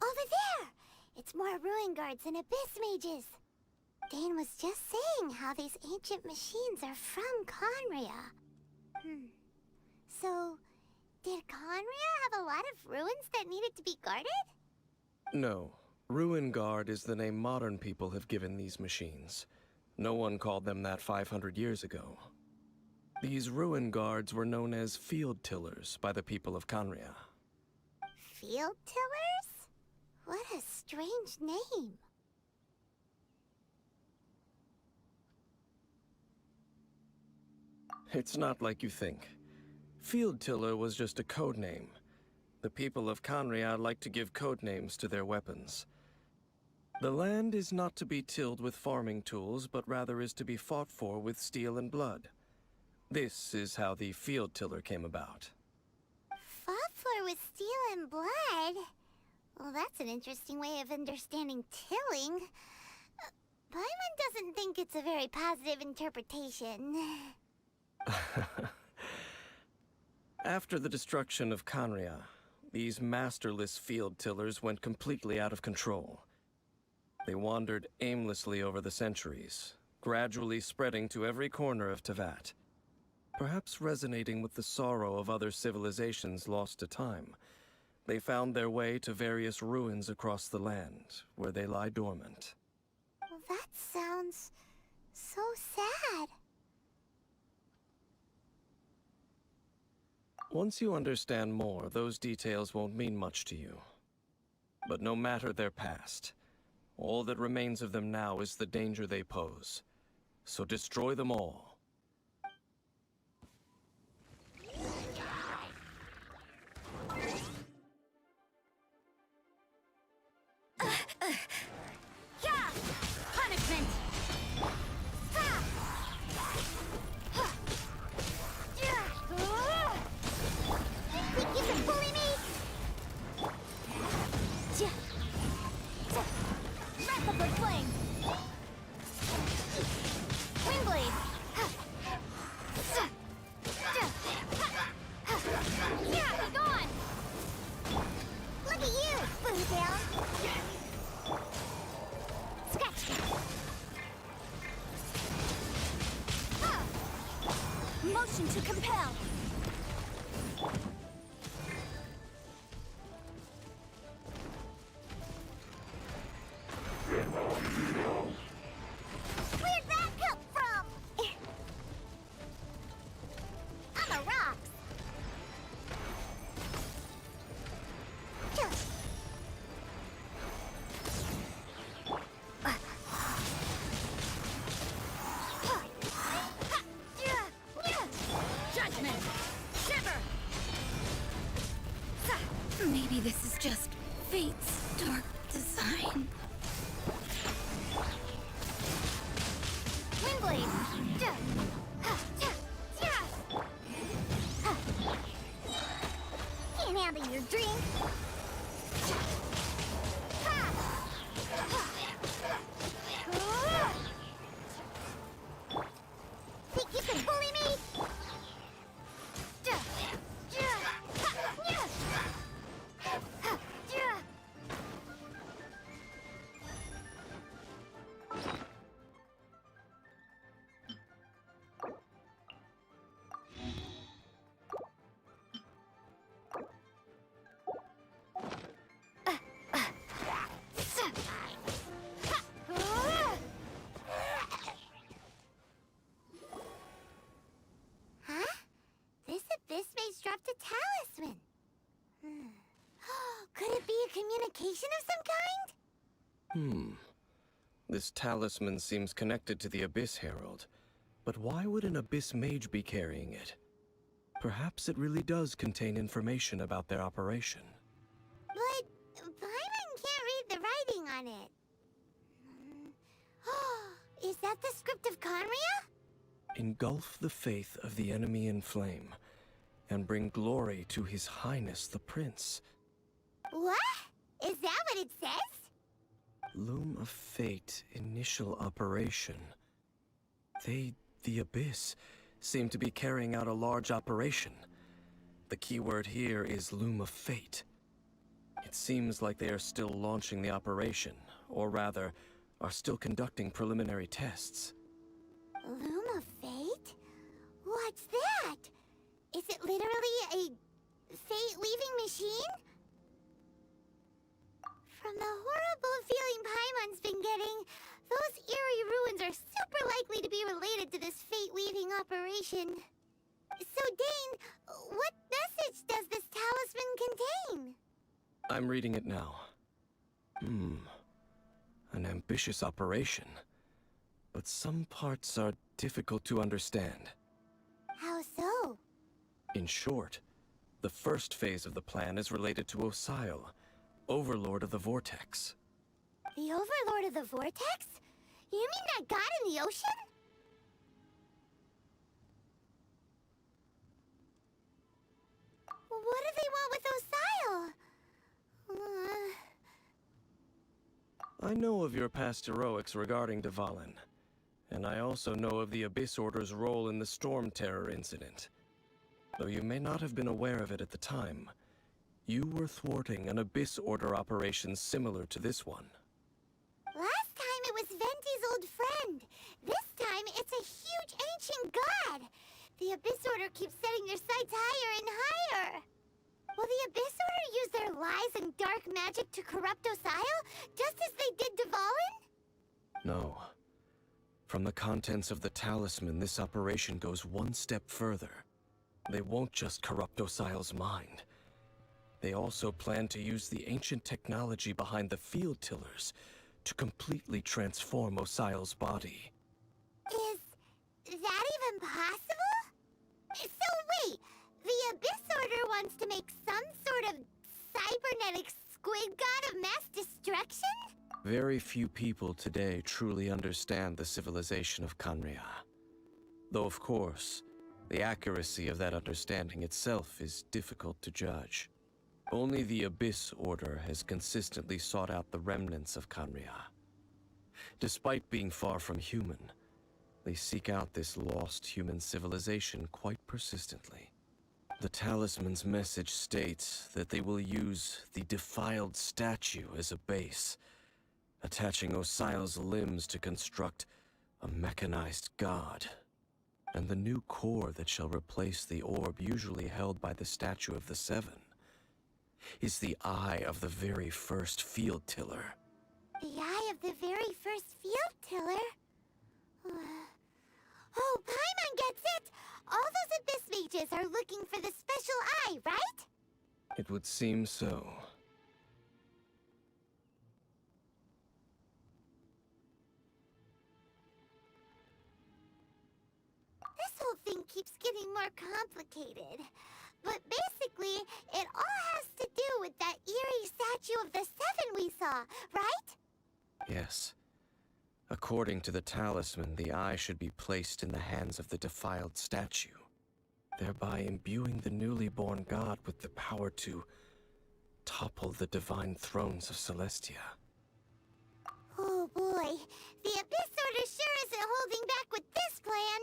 Over there! It's more ruin guards and abyss mages. Dane was just saying how these ancient machines are from Conria. So, did Conria have a lot of ruins that needed to be guarded? No. Ruin Guard is the name modern people have given these machines. No one called them that 500 years ago. These Ruin Guards were known as Field Tillers by the people of Conria. Field tillers? What a strange name. It's not like you think. Field Tiller was just a code name. The people of Conria like to give code names to their weapons. The land is not to be tilled with farming tools, but rather is to be fought for with steel and blood. This is how the Field Tiller came about. Fought for with steel and blood? Well, that's an interesting way of understanding tilling. Paimon doesn't think it's a very positive interpretation. After the destruction of Conria, these masterless field tillers went completely out of control. They wandered aimlessly over the centuries, gradually spreading to every corner of Teyvat. Perhaps resonating with the sorrow of other civilizations lost to time, they found their way to various ruins across the land, where they lie dormant. Well, that sounds so sad. Once you understand more, those details won't mean much to you. But no matter their past, all that remains of them now is the danger they pose. So destroy them all. Yeah! Punishment! to compel! Where'd that come from? I'm a rocks. Judgment! Shiver! Maybe this is just fate's dark design. Windblade. Can't handle your drink. Think you can bully me? Huh? This abyss maze dropped a talisman. Could it be a communication of some kind? This talisman seems connected to the Abyss Herald. But why would an Abyss Mage be carrying it? Perhaps it really does contain information about their operation. But Paimon can't read the writing on it. Is that the script of Conria? Engulf the faith of the enemy in flame, and bring glory to His Highness the Prince. What? Is that what it says? Loom of Fate initial operation. They, the Abyss, seem to be carrying out a large operation. The keyword here is Loom of Fate. It seems like they are still launching the operation, or rather, are still conducting preliminary tests. Loom of Fate? What's that? Is it literally a fate-weaving machine? From the horrible feeling Paimon's been getting, those eerie ruins are super likely to be related to this fate-weaving operation. So, Dane, what message does this talisman contain? I'm reading it now. An ambitious operation. But some parts are difficult to understand. How so? In short, the first phase of the plan is related to Osile, Overlord of the Vortex. The Overlord of the Vortex? You mean that god in the ocean? What do they want with Osile? I know of your past heroics regarding Dvalin, and I also know of the Abyss Order's role in the Storm Terror incident. Though you may not have been aware of it at the time, you were thwarting an Abyss Order operation similar to this one. Last time it was Venti's old friend. This time it's a huge ancient god. The Abyss Order keeps setting their sights higher and higher. Will the Abyss Order use their lies and dark magic to corrupt Osile, just as they did Dvalin? No. From the contents of the talisman, this operation goes one step further. They won't just corrupt Osile's mind. They also plan to use the ancient technology behind the field tillers to completely transform Osile's body. Is that even possible? So wait, the Abyss Order wants to make some sort of cybernetic squid god of mass destruction? Very few people today truly understand the civilization of Conria. Though of course, the accuracy of that understanding itself is difficult to judge. Only the Abyss Order has consistently sought out the remnants of Conria. Despite being far from human, they seek out this lost human civilization quite persistently. The talisman's message states that they will use the defiled statue as a base, attaching Osile's limbs to construct a mechanized god. And the new core that shall replace the orb usually held by the Statue of the Seven is the eye of the very first field tiller. The eye of the very first field tiller? Oh, Paimon gets it! All those Abyss mages are looking for the special eye, right? It would seem so. This whole thing keeps getting more complicated. But basically, it all has to do with that eerie statue of the Seven we saw, right? Yes. According to the talisman, the eye should be placed in the hands of the defiled statue, thereby imbuing the newly born god with the power to topple the divine thrones of Celestia. Oh boy, the Abyss Order sure isn't holding back with this plan.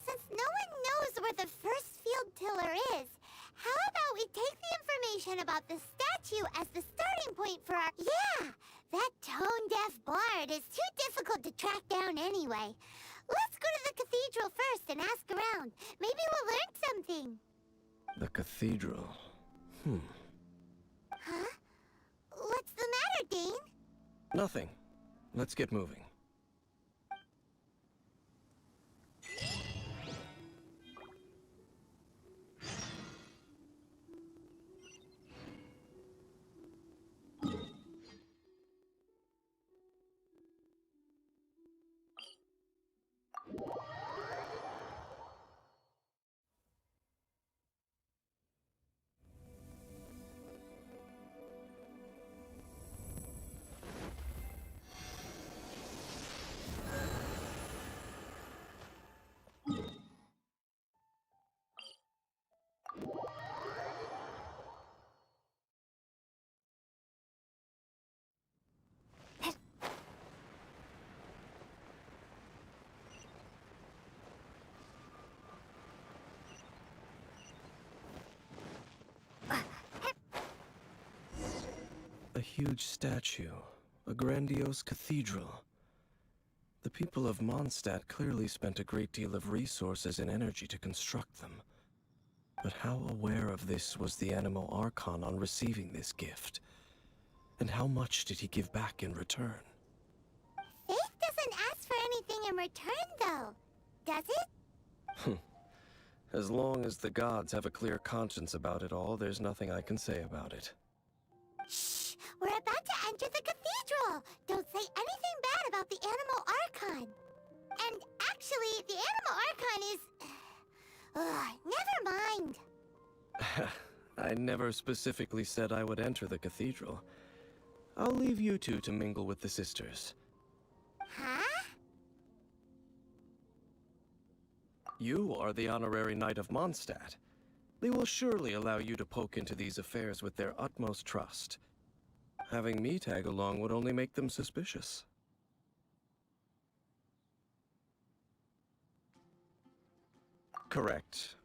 Since no one knows where the first field tiller is, how about we take the information about the statue as the starting point for our— Yeah! That tone-deaf bard is too difficult to track down anyway. Let's go to the cathedral first and ask around. Maybe we'll learn something. The cathedral. Huh? What's the matter, Dane? Nothing. Let's get moving. A huge statue, a grandiose cathedral. The people of Mondstadt clearly spent a great deal of resources and energy to construct them. But how aware of this was the Anemo Archon on receiving this gift? And how much did he give back in return? Faith doesn't ask for anything in return, though. Does it? As long as the gods have a clear conscience about it all, there's nothing I can say about it. Shh! We're about to enter the cathedral! Don't say anything bad about the Anemo Archon! And actually, the Anemo Archon is— never mind! I never specifically said I would enter the cathedral. I'll leave you two to mingle with the sisters. Huh? You are the honorary knight of Mondstadt. They will surely allow you to poke into these affairs with their utmost trust. Having me tag along would only make them suspicious. Correct.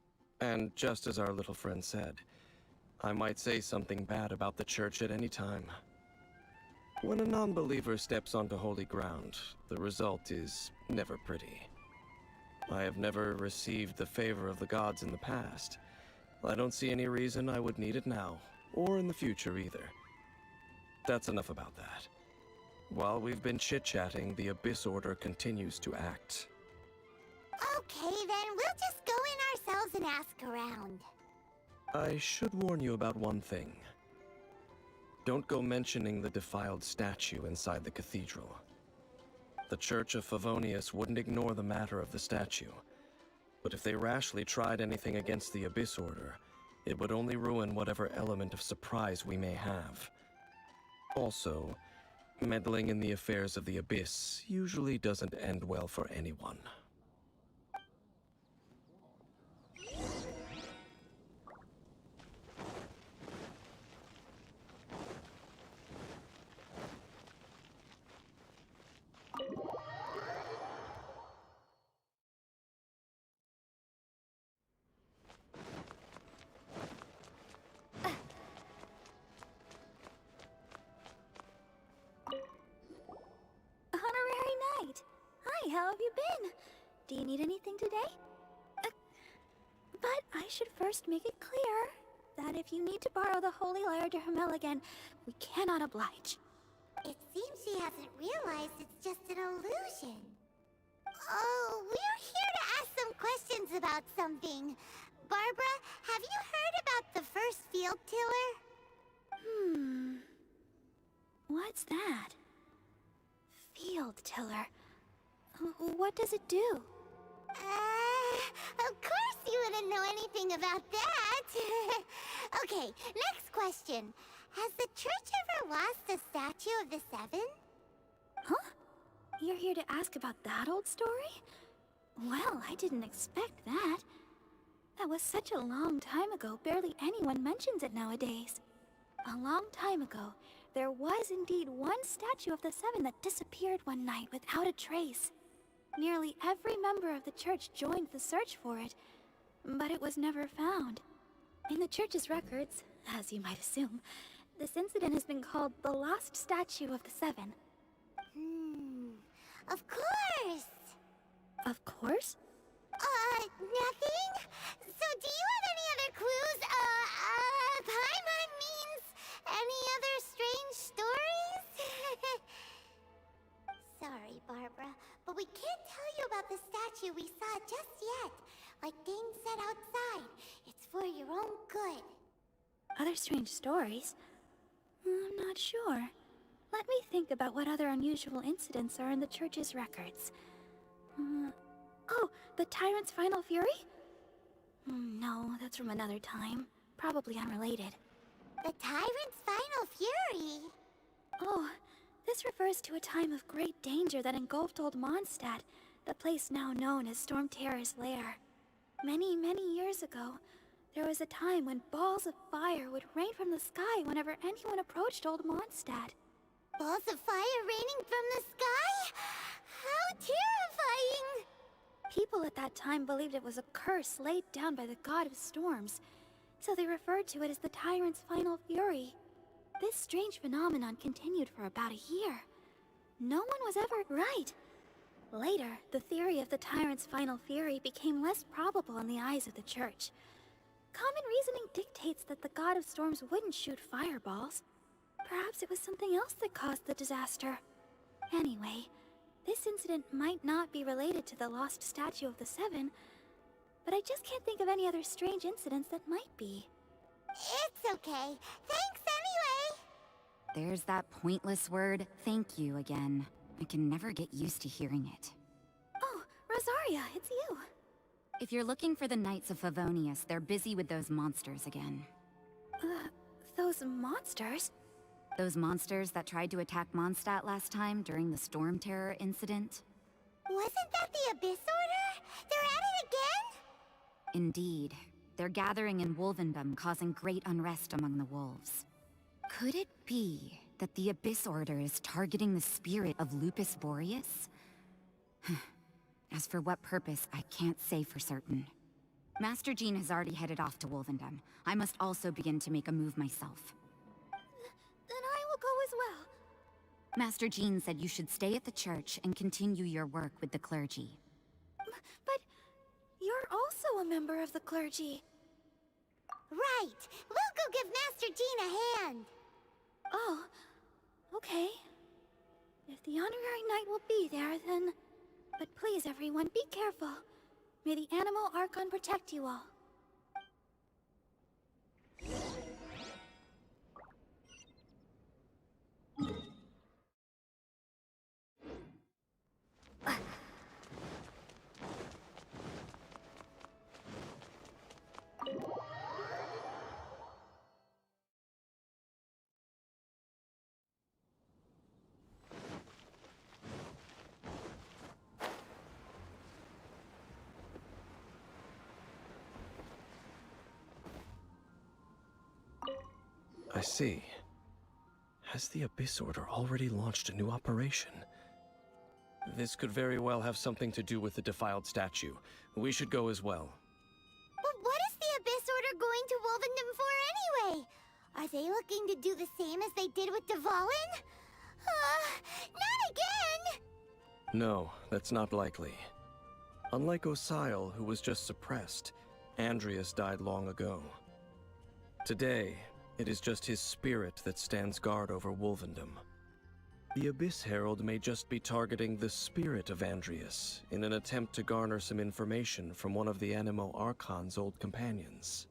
And just as our little friend said, I might say something bad about the church at any time. When a non-believer steps onto holy ground, the result is never pretty. I have never received the favor of the gods in the past. I don't see any reason I would need it now, or in the future either. That's enough about that. While we've been chit-chatting, the Abyss Order continues to act. Okay, then we'll just go in ourselves and ask around. I should warn you about one thing. Don't go mentioning the defiled statue inside the cathedral. The Church of Favonius wouldn't ignore the matter of the statue. But if they rashly tried anything against the Abyss Order, it would only ruin whatever element of surprise we may have. Also, meddling in the affairs of the Abyss usually doesn't end well for anyone. Honorary Knight! Hi, how have you been? Do you need anything today? But I should first make it clear that if you need to borrow the Holy Lyre to Hermel again, we cannot oblige. It seems she hasn't realized it's just an illusion. Oh, we're here to ask some questions about something. Barbara, have you heard about the first field tiller? What's that? Field tiller. What does it do? Of course you wouldn't know anything about that. Okay, next question. Has the church ever lost a statue of the Seven? Huh? You're here to ask about that old story? Well, I didn't expect that. That was such a long time ago, barely anyone mentions it nowadays. A long time ago, there was indeed one statue of the Seven that disappeared one night without a trace. Nearly every member of the church joined the search for it, but it was never found. In the church's records, as you might assume, this incident has been called the Lost Statue of the Seven. Of course! Of course? Nothing? So do you have any other clues? Paimon means any other strange stories? Sorry, Barbara, but we can't tell you about the statue we saw just yet. Like Dane said outside, it's for your own good. Other strange stories? I'm not sure. Let me think about what other unusual incidents are in the church's records. Oh, the Tyrant's Final Fury? No, that's from another time. Probably unrelated. The Tyrant's Final Fury? Oh, this refers to a time of great danger that engulfed Old Mondstadt, the place now known as Storm Terror's lair. Many, many years ago, there was a time when balls of fire would rain from the sky whenever anyone approached Old Mondstadt. Balls of fire raining from the sky? How terrifying! People at that time believed it was a curse laid down by the god of storms, so they referred to it as the Tyrant's Final Fury. This strange phenomenon continued for about a year. No one was ever right. Later, the theory of the Tyrant's Final Fury became less probable in the eyes of the church. Common reasoning dictates that the god of storms wouldn't shoot fireballs. Perhaps it was something else that caused the disaster. Anyway, this incident might not be related to the lost statue of the Seven, but I just can't think of any other strange incidents that might be. It's okay. Thanks anyway! There's that pointless word, thank you, again. I can never get used to hearing it. Oh, Rosaria, it's you. If you're looking for the Knights of Favonius, they're busy with those monsters again. Those monsters? Those monsters that tried to attack Mondstadt last time during the Storm Terror incident? Wasn't that the Abyss Order? They're at it again? Indeed. They're gathering in Wolvendom, causing great unrest among the wolves. Could it be that the Abyss Order is targeting the spirit of Lupus Boreas? As for what purpose, I can't say for certain. Master Jean has already headed off to Wolvendom. I must also begin to make a move myself. Then I will go as well. Master Jean said you should stay at the church and continue your work with the clergy. But you're also a member of the clergy. Right! We'll go give Master Jean a hand! Oh, okay. If the Honorary Knight will be there, then... But please, everyone, be careful. May the Animal Archon protect you all. I see. Has the Abyss Order already launched a new operation? This could very well have something to do with the defiled statue. We should go as well. But what is the Abyss Order going to Wolvendom for anyway? Are they looking to do the same as they did with Dvalin? Not again! No, that's not likely. Unlike Osile, who was just suppressed, Andreas died long ago. Today, it is just his spirit that stands guard over Wolvendom. The Abyss Herald may just be targeting the spirit of Andreas in an attempt to garner some information from one of the Animo Archon's old companions.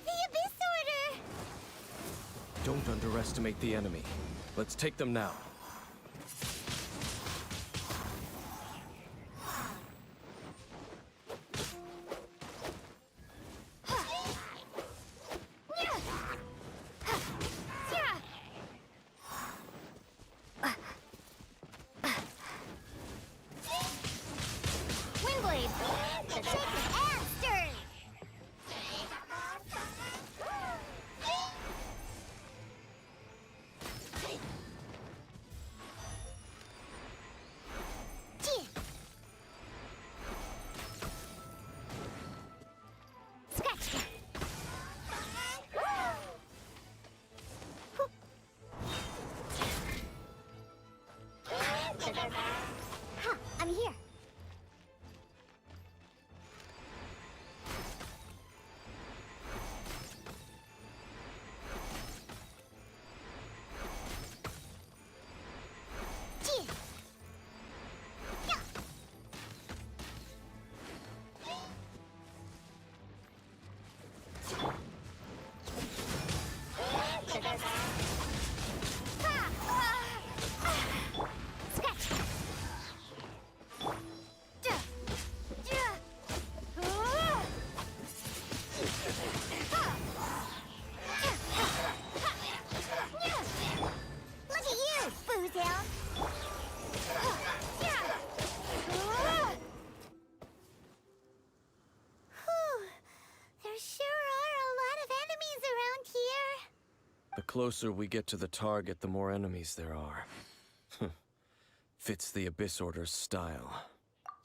The Abyss Order! Don't underestimate the enemy. Let's take them now. Windblade! The chicken and stirred! Scratch that! Huh, I'm here. Look at you, Boozle! There sure are a lot of enemies around here. The closer we get to the target, the more enemies there are. Fits the Abyss Order's style.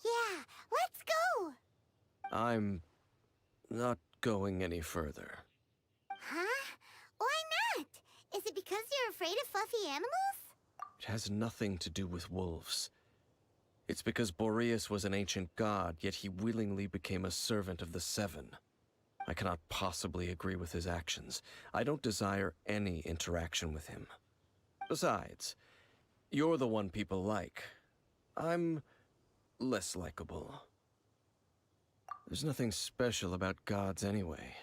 Yeah, let's go! I'm not going any further. Huh? Why not? Is it because you're afraid of fluffy animals? It has nothing to do with wolves. It's because Boreas was an ancient god, yet he willingly became a servant of the Seven. I cannot possibly agree with his actions. I don't desire any interaction with him. Besides, you're the one people like. I'm less likable. There's nothing special about gods anyway.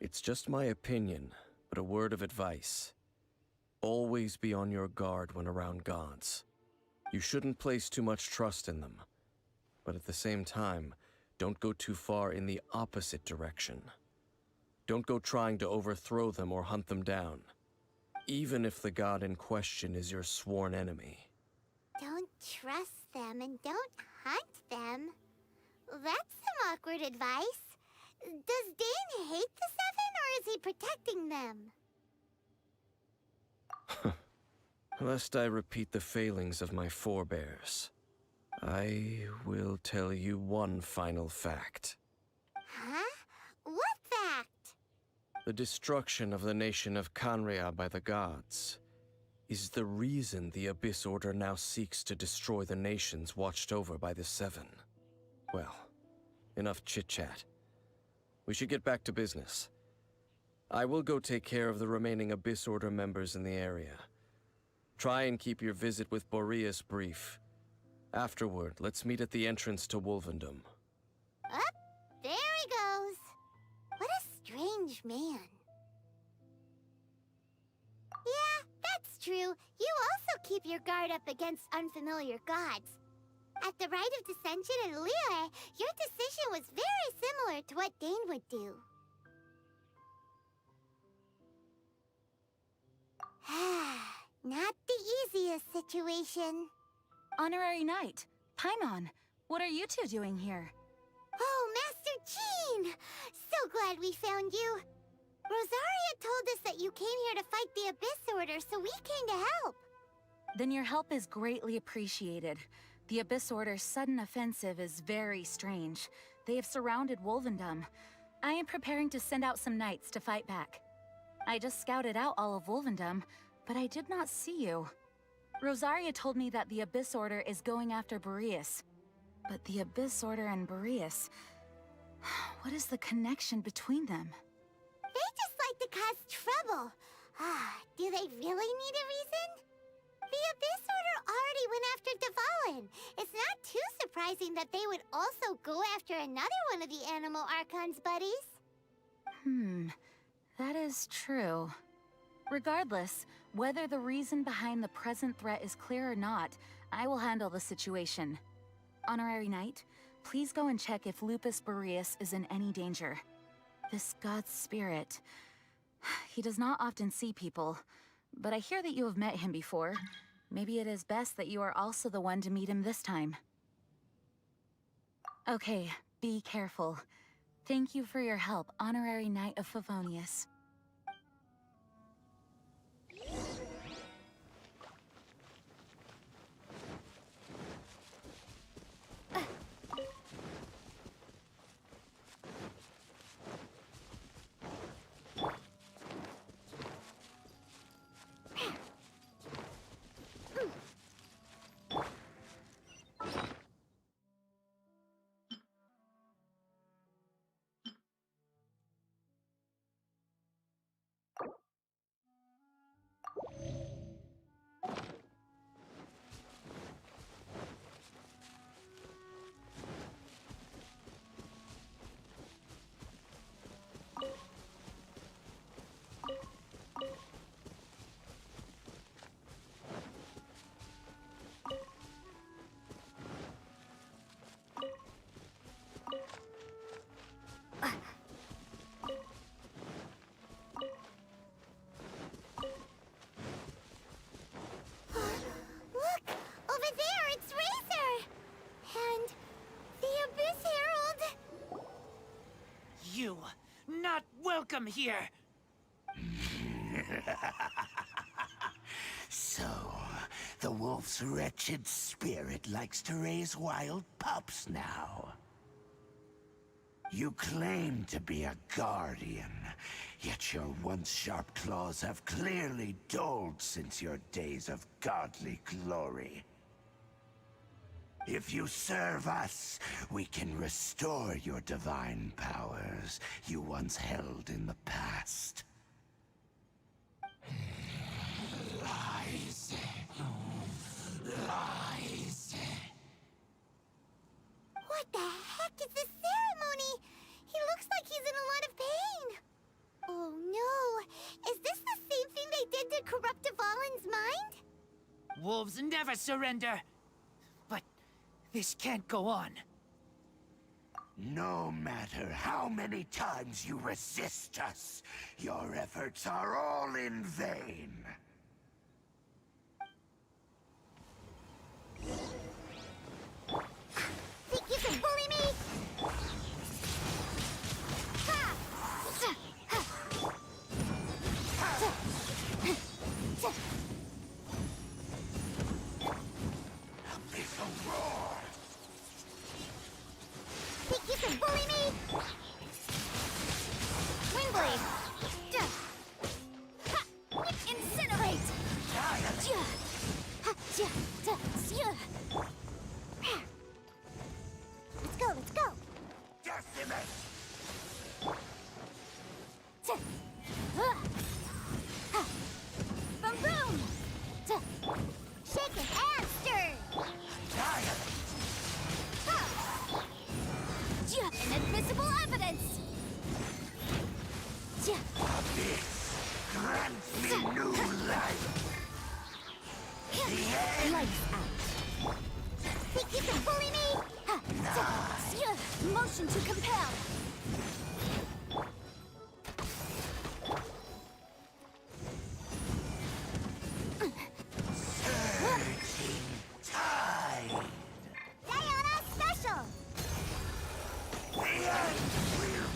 It's just my opinion, but a word of advice. Always be on your guard when around gods. You shouldn't place too much trust in them. But at the same time, don't go too far in the opposite direction. Don't go trying to overthrow them or hunt them down, even if the god in question is your sworn enemy. Don't trust them and don't hunt them. That's some awkward advice. Does Dane hate the Seven, or is he protecting them? Lest I repeat the failings of my forebears, I will tell you one final fact. Huh? What fact? The destruction of the nation of Canria by the gods is the reason the Abyss Order now seeks to destroy the nations watched over by the Seven. Well, enough chit-chat. We should get back to business. I will go take care of the remaining Abyss Order members in the area. Try and keep your visit with Boreas brief. Afterward, let's meet at the entrance to Wolvendom. Up, there he goes. What a strange man. Yeah, that's true. You also keep your guard up against unfamiliar gods. At the Rite of Dissension in Liyue, your decision was very similar to what Dane would do. Not the easiest situation. Honorary Knight, Paimon, what are you two doing here? Oh, Master Chi! Pain! So glad we found you. Rosaria told us that you came here to fight the Abyss Order, so we came to help. Then your help is greatly appreciated. The Abyss Order's sudden offensive is very strange. They have surrounded Wolvendom. I am preparing to send out some knights to fight back. I just scouted out all of Wolvendom, but I did not see you. Rosaria told me that the Abyss Order is going after Boreas. But the Abyss Order and Boreas... what is the connection between them? They just like to cause trouble. Do they really need a reason? The Abyss Order already went after Dvalin. It's not too surprising that they would also go after another one of the Animal Archon's buddies. That is true. Regardless, whether the reason behind the present threat is clear or not, I will handle the situation. Honorary Knight, please go and check if Lupus Boreas is in any danger. This god's spirit... he does not often see people, but I hear that you have met him before. Maybe it is best that you are also the one to meet him this time. Okay, be careful. Thank you for your help, Honorary Knight of Favonius. Not welcome here! So, the wolf's wretched spirit likes to raise wild pups now. You claim to be a guardian, yet your once sharp claws have clearly dulled since your days of godly glory. If you serve us, we can restore your divine powers you once held in the past. Lies. Lies. What the heck is this ceremony? He looks like he's in a lot of pain. Oh no! Is this the same thing they did to corrupt Dvalin's mind? Wolves never surrender! But this can't go on. No matter how many times you resist us, your efforts are all in vain. Think you can bully me? Ha! Abyssal roar! Think you can bully me? Windblade! Incinerate! Let's go, let's go! Decimate! Boom boom! Shaken and stirred! Inadmissible evidence! Abyss grants me new life! The end! Lights out! Think you can bully me? Motion to compel! Surging tide! Diana Special! The end will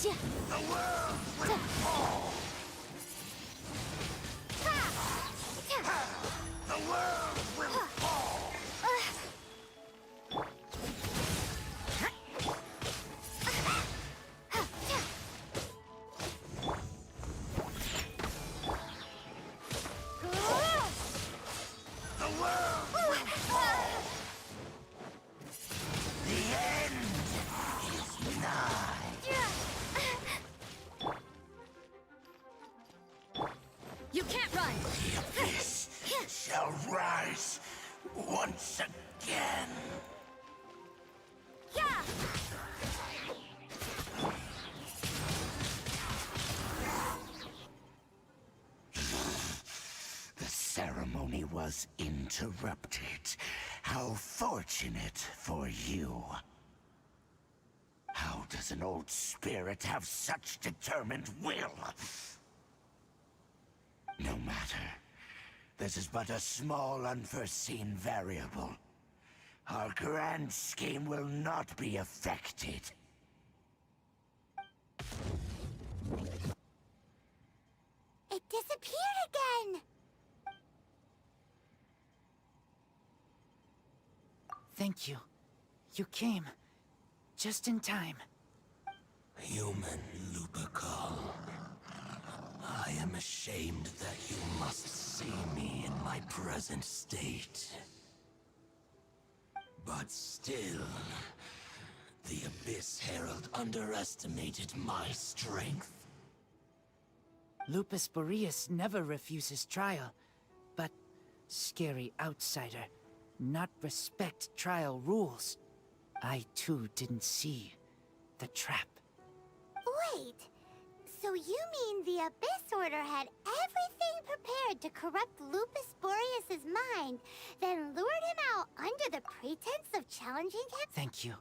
The world will fall! The world will fall! The world will fall! The end is nigh! You can't run! The abyss shall rise once again! Yeah! The ceremony was interrupted. How fortunate for you. How does an old spirit have such determined will? No matter. This is but a small, unforeseen variable. Our grand scheme will not be affected. It disappeared again! Thank you. You came. Just in time. Human Lupercal. I am ashamed that you must see me in my present state. But still, the Abyss Herald underestimated my strength. Lupus Boreas never refuses trial, but scary outsider, not respect trial rules. I too didn't see the trap. Wait, so you mean the Abyss Order had everything prepared to corrupt Lupus Boreas' mind, then lured him out under the pretense of challenging him? Thank you.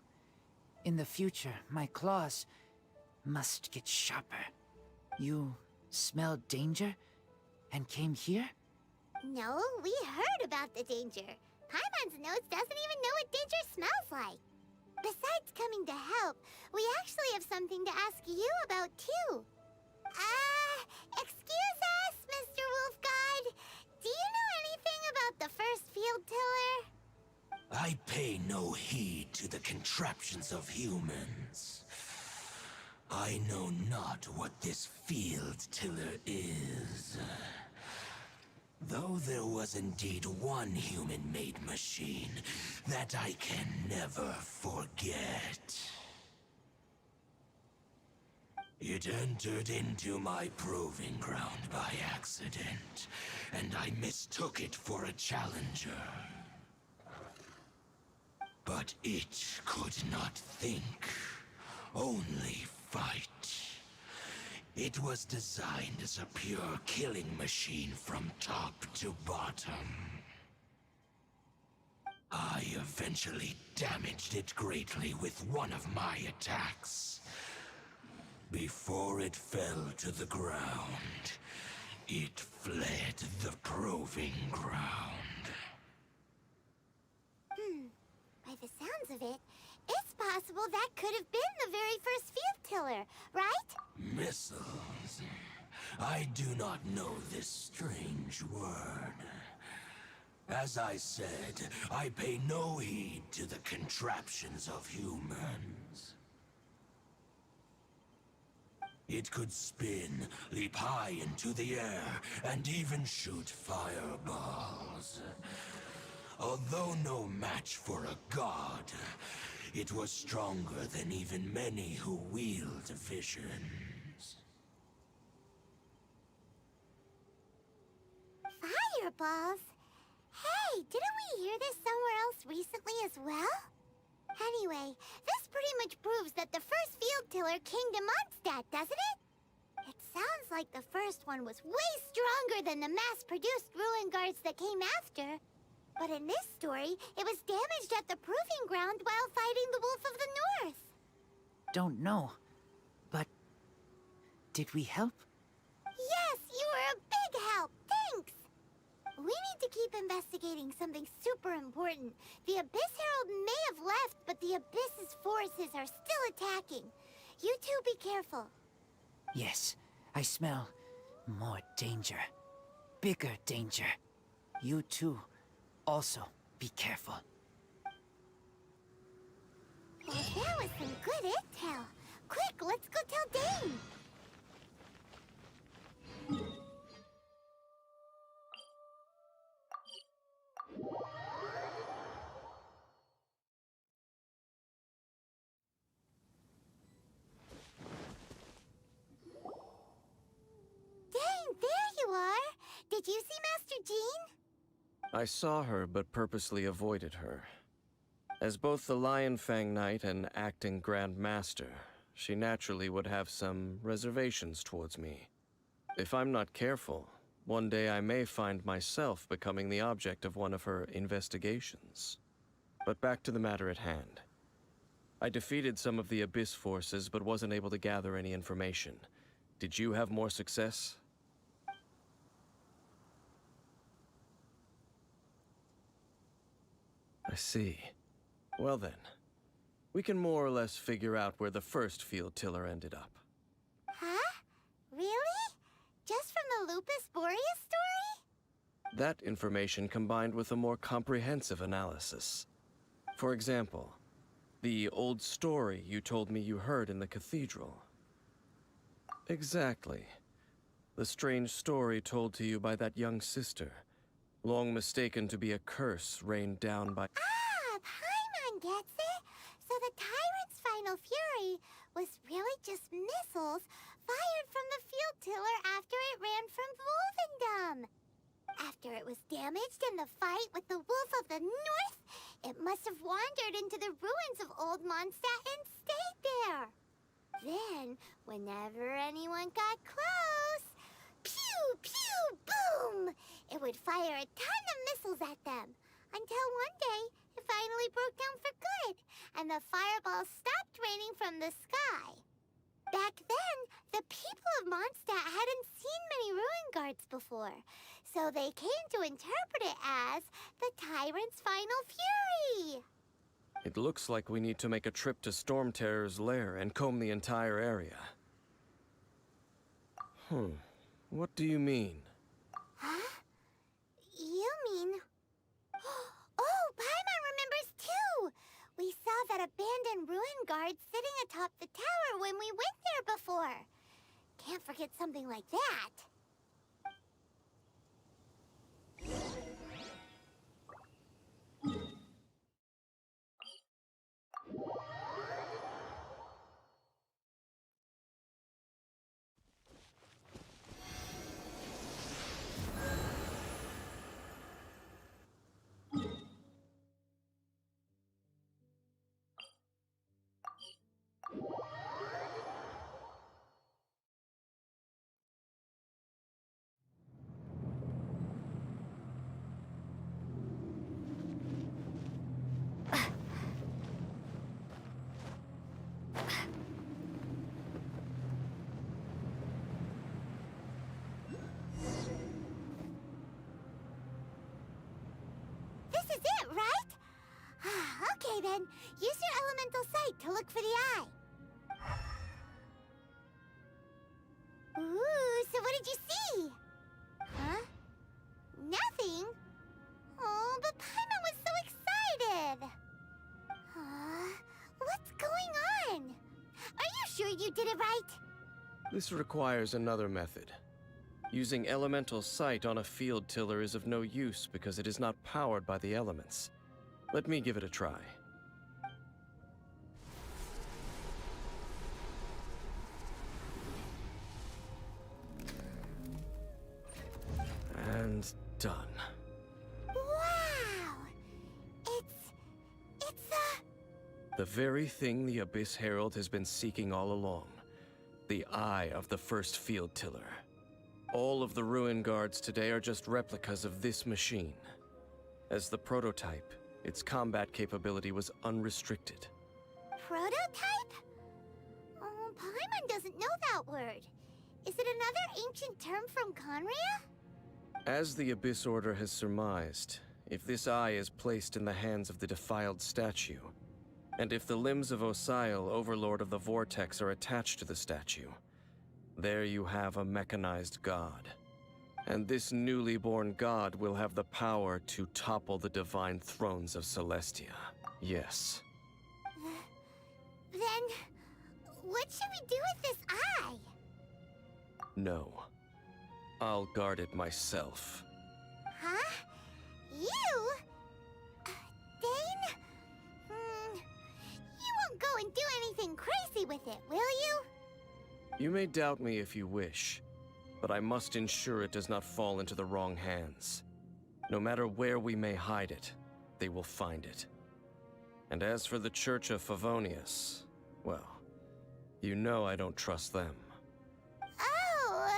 In the future, my claws must get sharper. You smelled danger and came here? No, we heard about the danger. Paimon's nose doesn't even know what danger smells like. Besides coming to help, we actually have something to ask you about, too. Excuse us, Mr. Wolf God. Do you know anything about the first field tiller? I pay no heed to the contraptions of humans. I know not what this field tiller is. Though there was indeed one human-made machine that I can never forget. It entered into my proving ground by accident, and I mistook it for a challenger. But it could not think, only fight. It was designed as a pure killing machine from top to bottom. I eventually damaged it greatly with one of my attacks. Before it fell to the ground, it fled the proving ground. By the sounds of it, it's possible that could have been the very first field tiller, right? Missiles. I do not know this strange word. As I said, I pay no heed to the contraptions of humans. It could spin, leap high into the air, and even shoot fireballs. Although no match for a god, it was stronger than even many who wield visions. Fireballs? Hey, didn't we hear this somewhere else recently as well? Anyway, this pretty much proves that the first field tiller came to Mondstadt, doesn't it? It sounds like the first one was way stronger than the mass-produced ruin guards that came after. But in this story, it was damaged at the proving ground while fighting the Wolf of the North. Don't know, but did we help? Yes, you were a big help. Thanks. We need to keep investigating something super important. The Abyss Herald may have left, but the Abyss's forces are still attacking. You two be careful. Yes, I smell more danger. Bigger danger. You too, also be careful. Well, that was some good intel. Quick, let's go tell Dane. Dane, there you are. Did you see Master Jean? I saw her, but purposely avoided her. As both the Lion Fang Knight and acting Grand Master, she naturally would have some reservations towards me. If I'm not careful, one day I may find myself becoming the object of one of her investigations. But back to the matter at hand. I defeated some of the Abyss forces, but wasn't able to gather any information. Did you have more success? I see. Well then, we can more or less figure out where the first field tiller ended up. Huh? Really? Just from the Lupus Boreas story? That information combined with a more comprehensive analysis. For example, the old story you told me you heard in the cathedral. Exactly. The strange story told to you by that young sister, long mistaken to be a curse rained down by... Ah, Paimon gets it. So the Tyrant's final fury was really just missiles fired from the field tiller after it ran from Wolvendom. After it was damaged in the fight with the Wolf of the North, it must have wandered into the ruins of Old Mondstadt and stayed there. Then, whenever anyone got close, pew, pew, boom! It would fire a ton of missiles at them, until one day it finally broke down for good, and the fireballs stopped raining from the sky. Back then, the people of Mondstadt hadn't seen many ruin guards before, so they came to interpret it as the Tyrant's final fury. It looks like we need to make a trip to Storm Terror's lair and comb the entire area. What do you mean? Huh? You mean... Oh, Paimon remembers too! We saw that abandoned ruin guard sitting atop the tower when we went there before. Can't forget something like that. This is it, right? Okay then, use your elemental sight to look for the eye. Ooh, so what did you see? Huh? Nothing? Oh, but Paimon was so excited. What's going on? Are you sure you did it right? This requires another method. Using elemental sight on a field tiller is of no use because it is not powered by the elements. Let me give it a try. And done. Wow! It's The very thing the Abyss Herald has been seeking all along. The eye of the first field tiller. All of the ruin guards today are just replicas of this machine. As the prototype, its combat capability was unrestricted. prototype? Oh, Paimon doesn't know that word. Is it another ancient term from Conria? As the Abyss Order has surmised, if this eye is placed in the hands of the defiled statue, And if the limbs of Osial, Overlord of the Vortex, are attached to the statue, there you have a mechanized god. And this newly born god will have the power to topple the divine thrones of Celestia. Yes. Then, what should we do with this eye? No. I'll guard it myself. Huh? You? Dane? You won't go and do anything crazy with it, will you? You may doubt me if you wish, but I must ensure it does not fall into the wrong hands. No matter where we may hide it, they will find it. And as for the Church of Favonius, well, you know I don't trust them. Oh,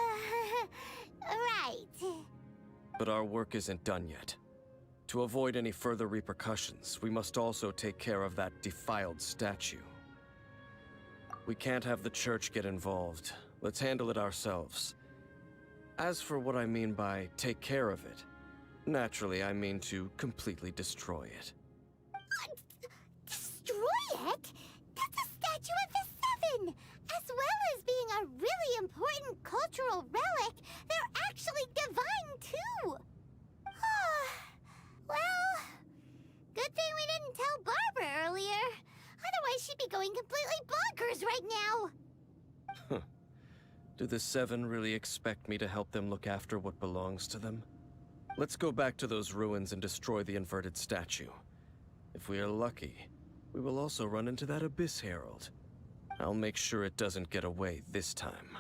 right. But our work isn't done yet. To avoid any further repercussions, we must also take care of that defiled statue. We can't have the church get involved. Let's handle it ourselves. As for what I mean by take care of it, naturally I mean to completely destroy it. Destroy it? That's a statue of the Seven! As well as being a really important cultural relic, they're actually divine too! Well, good thing we didn't tell Barbara earlier. Otherwise she'd be going completely bonkers right now! Do the Seven really expect me to help them look after what belongs to them? Let's go back to those ruins and destroy the inverted statue. If we are lucky, we will also run into that Abyss Herald. I'll make sure it doesn't get away this time.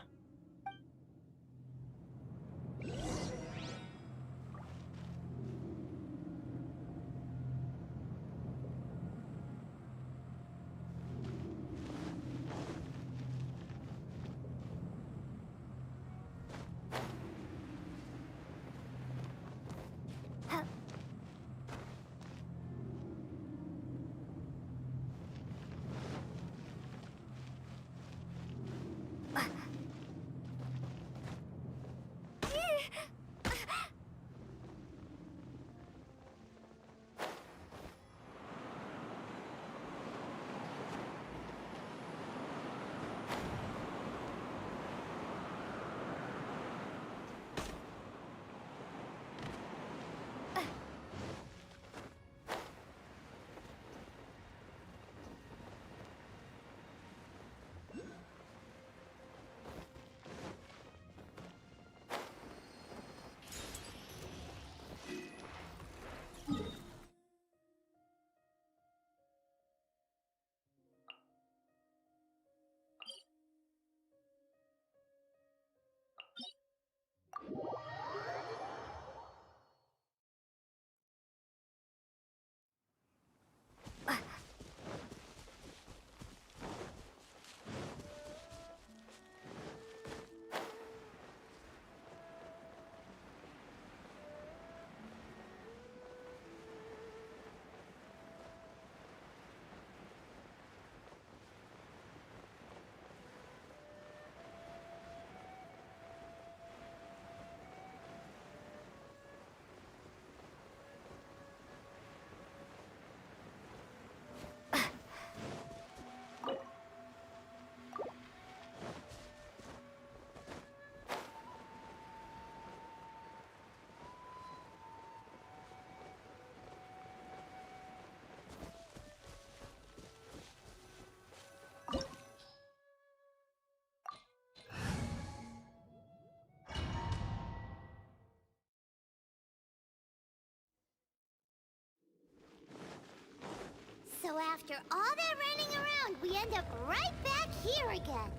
So after all that running around, we end up right back here again.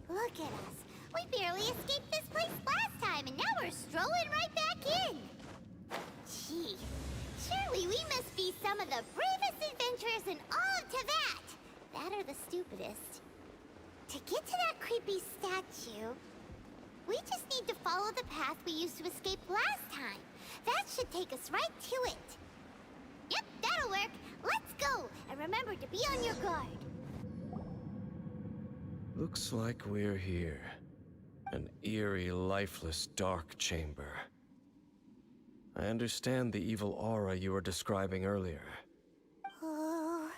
Look at us. We barely escaped this place last time, and now we're strolling right back in. Gee, surely we must be some of the bravest adventurers in all of Teyvat. That or the stupidest. To get to that creepy statue, we just need to follow the path we used to escape last time. That should take us right to it. Yep, that'll work. Let's go, and remember to be on your guard. Looks like we're here. An eerie, lifeless, dark chamber. I understand the evil aura you were describing earlier. Oh,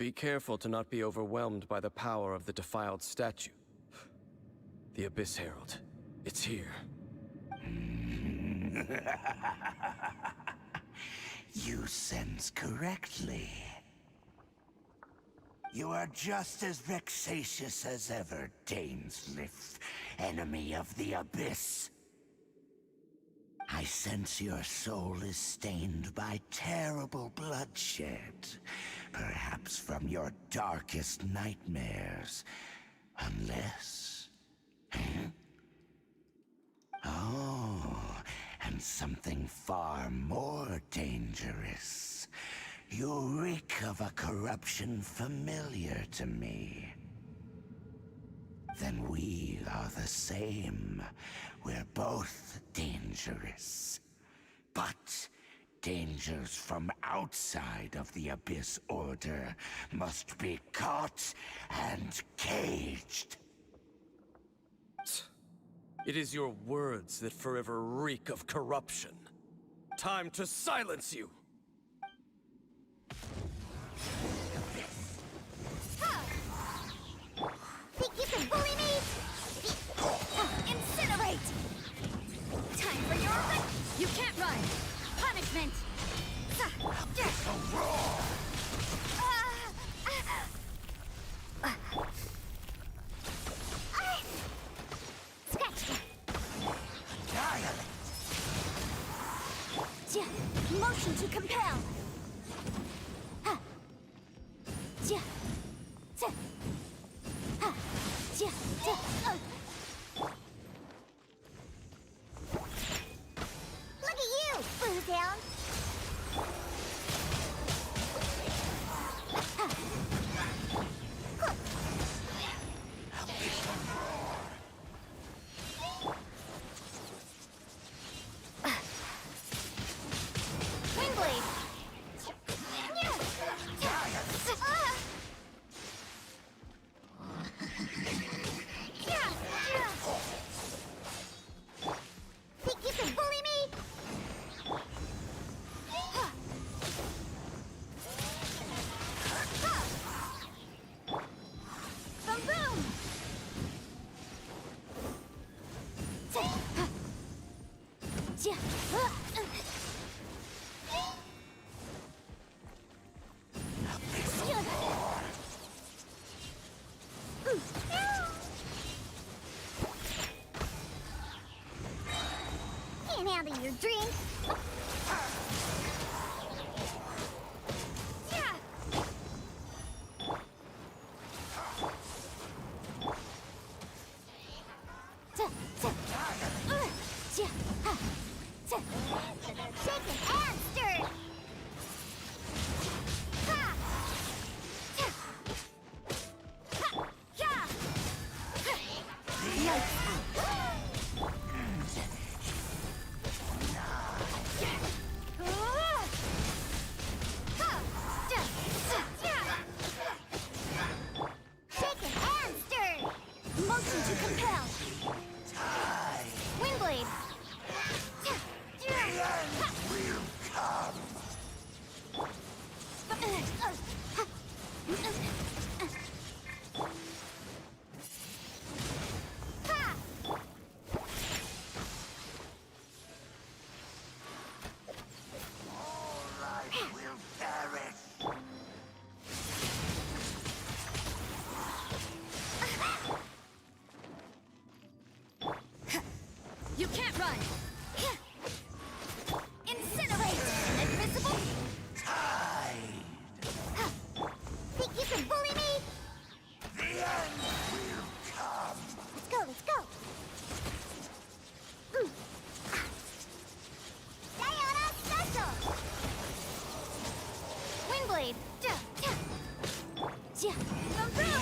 Be careful to not be overwhelmed by the power of the defiled statue. The Abyss Herald. It's here. You sense correctly. You are just as vexatious as ever, Dainslif, enemy of the Abyss. I sense your soul is stained by terrible bloodshed, perhaps from your darkest nightmares, unless... Oh, and something far more dangerous. You reek of a corruption familiar to me. Then we are the same. We're both dangerous. But dangers from outside of the Abyss Order must be caught and caged. It is your words that forever reek of corruption. Time to silence you! Think you can bully me? Incinerate! Time for your... You can't run! Punishment! Scratch! Motion to compel! Look at you, Boo Down! Windblade! Think you can bully me? Boom boom! Can't handle your drink. Shaken and stirred. Shaken and stirred! Motion to compel! Windblade! You can't run! Incinerate! Invisible? Think you can bully me? Let's go, let's go. Sayonara special! Windblade! Boom boom!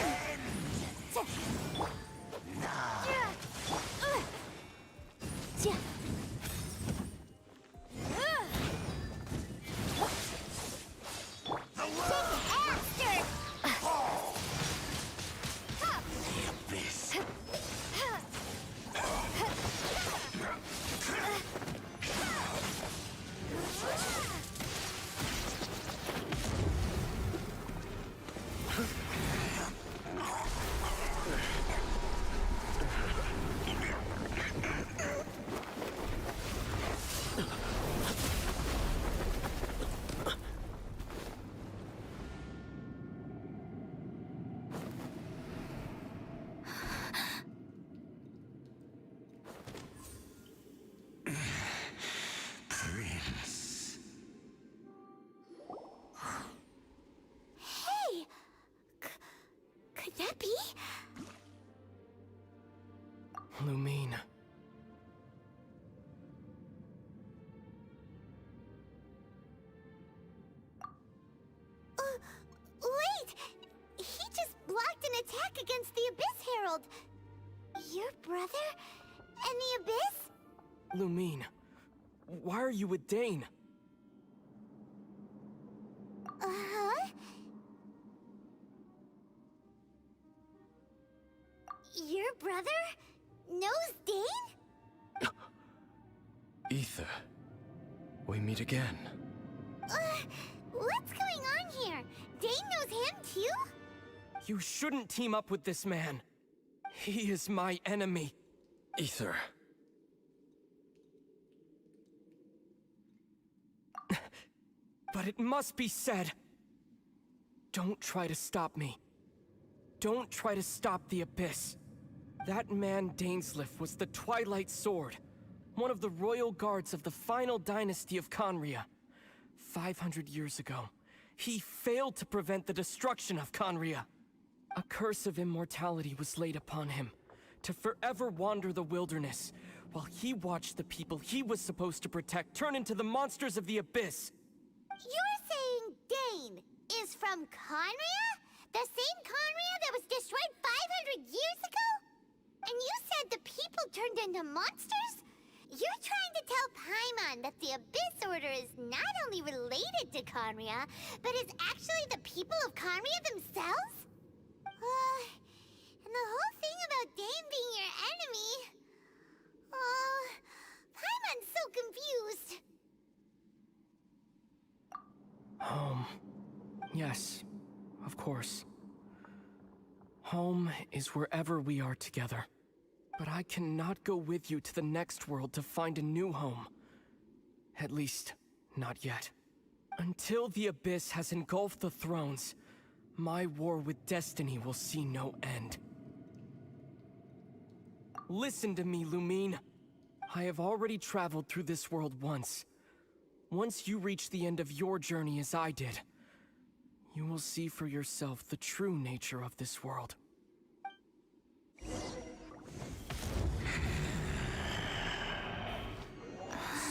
against the Abyss Herald. Your brother? And the Abyss? Lumine, why are you with Dane? Uh-huh? Your brother knows Dane? Ether, we meet again. What's going on here? Dane knows him too? You shouldn't team up with this man. He is my enemy. Ether. But it must be said. Don't try to stop me. Don't try to stop the Abyss. That man Dainsleif was the Twilight Sword, one of the royal guards of the final dynasty of Conria. 500 years ago, he failed to prevent the destruction of Conria. A curse of immortality was laid upon him, to forever wander the wilderness, while he watched the people he was supposed to protect turn into the monsters of the Abyss. You're saying Dane is from Conria? The same Conria that was destroyed 500 years ago? And you said the people turned into monsters? You're trying to tell Paimon that the Abyss Order is not only related to Conria, but is actually the people of Conria themselves? And the whole thing about Dane being your enemy... Paimon's so confused. Home. Yes, of course. Home is wherever we are together. But I cannot go with you to the next world to find a new home. At least, not yet. Until the Abyss has engulfed the thrones, my war with destiny will see no end. Listen to me, Lumine. I have already traveled through this world once. Once you reach the end of your journey as I did, you will see for yourself the true nature of this world.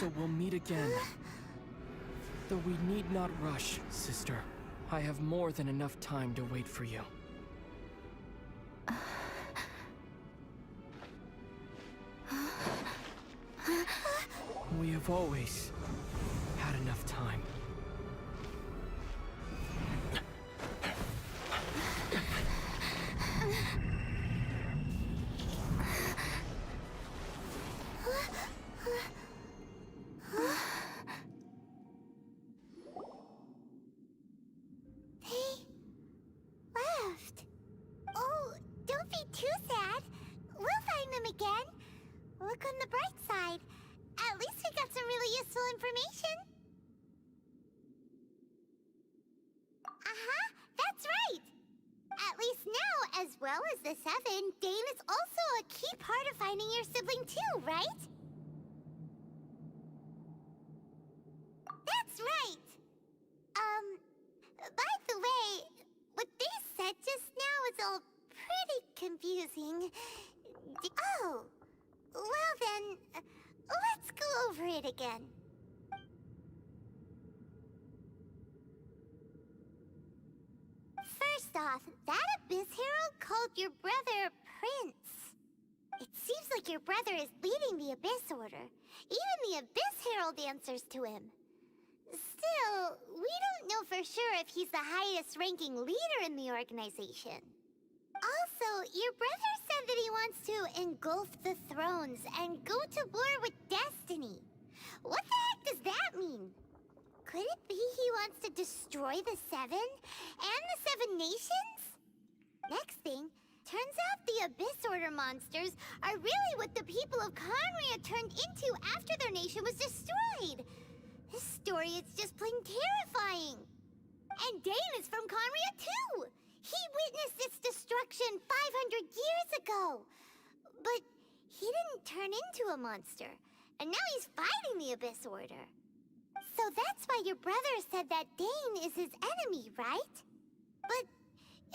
So we'll meet again. Though we need not rush, sister. I have more than enough time to wait for you. We have always had enough time. They left. Oh, don't be too sad. We'll find them again. Look on the bright side. At least we got some really useful information. Uh-huh, that's right. At least now, as well as the Seven, Dane is also a key part of finding your sibling too, right? That's right. By the way, what they said just now is all pretty confusing. Oh, well then, let's go over it again. First off, that Abyss Herald called your brother Prince. It seems like your brother is leading the Abyss Order. Even the Abyss Herald answers to him. Still, we don't know for sure if he's the highest-ranking leader in the organization. Also, your brother said that he wants to engulf the thrones and go to war with destiny. What the heck does that mean? Could it be he wants to destroy the Seven and the Seven Nations? Next thing, turns out the Abyss Order monsters are really what the people of Conria turned into after their nation was destroyed. This story is just plain terrifying. And Dane is from Conria too. He witnessed its destruction 500 years ago. But he didn't turn into a monster. And now he's fighting the Abyss Order. So that's why your brother said that Dane is his enemy, right? But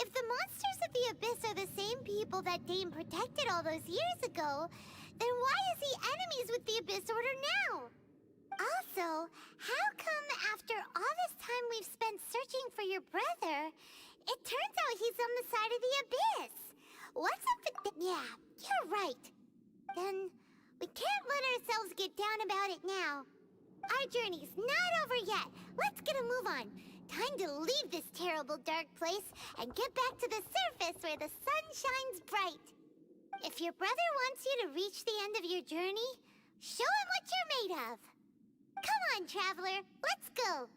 if the monsters of the Abyss are the same people that Dane protected all those years ago, then why is he enemies with the Abyss Order now? Also, how come after all this time we've spent searching for your brother, it turns out he's on the side of the Abyss? What's up with Yeah, you're right. Then, we can't let ourselves get down about it now. Our journey's not over yet. Let's get a move on. Time to leave this terrible dark place and get back to the surface where the sun shines bright. If your brother wants you to reach the end of your journey, show him what you're made of. Come on, traveler, let's go.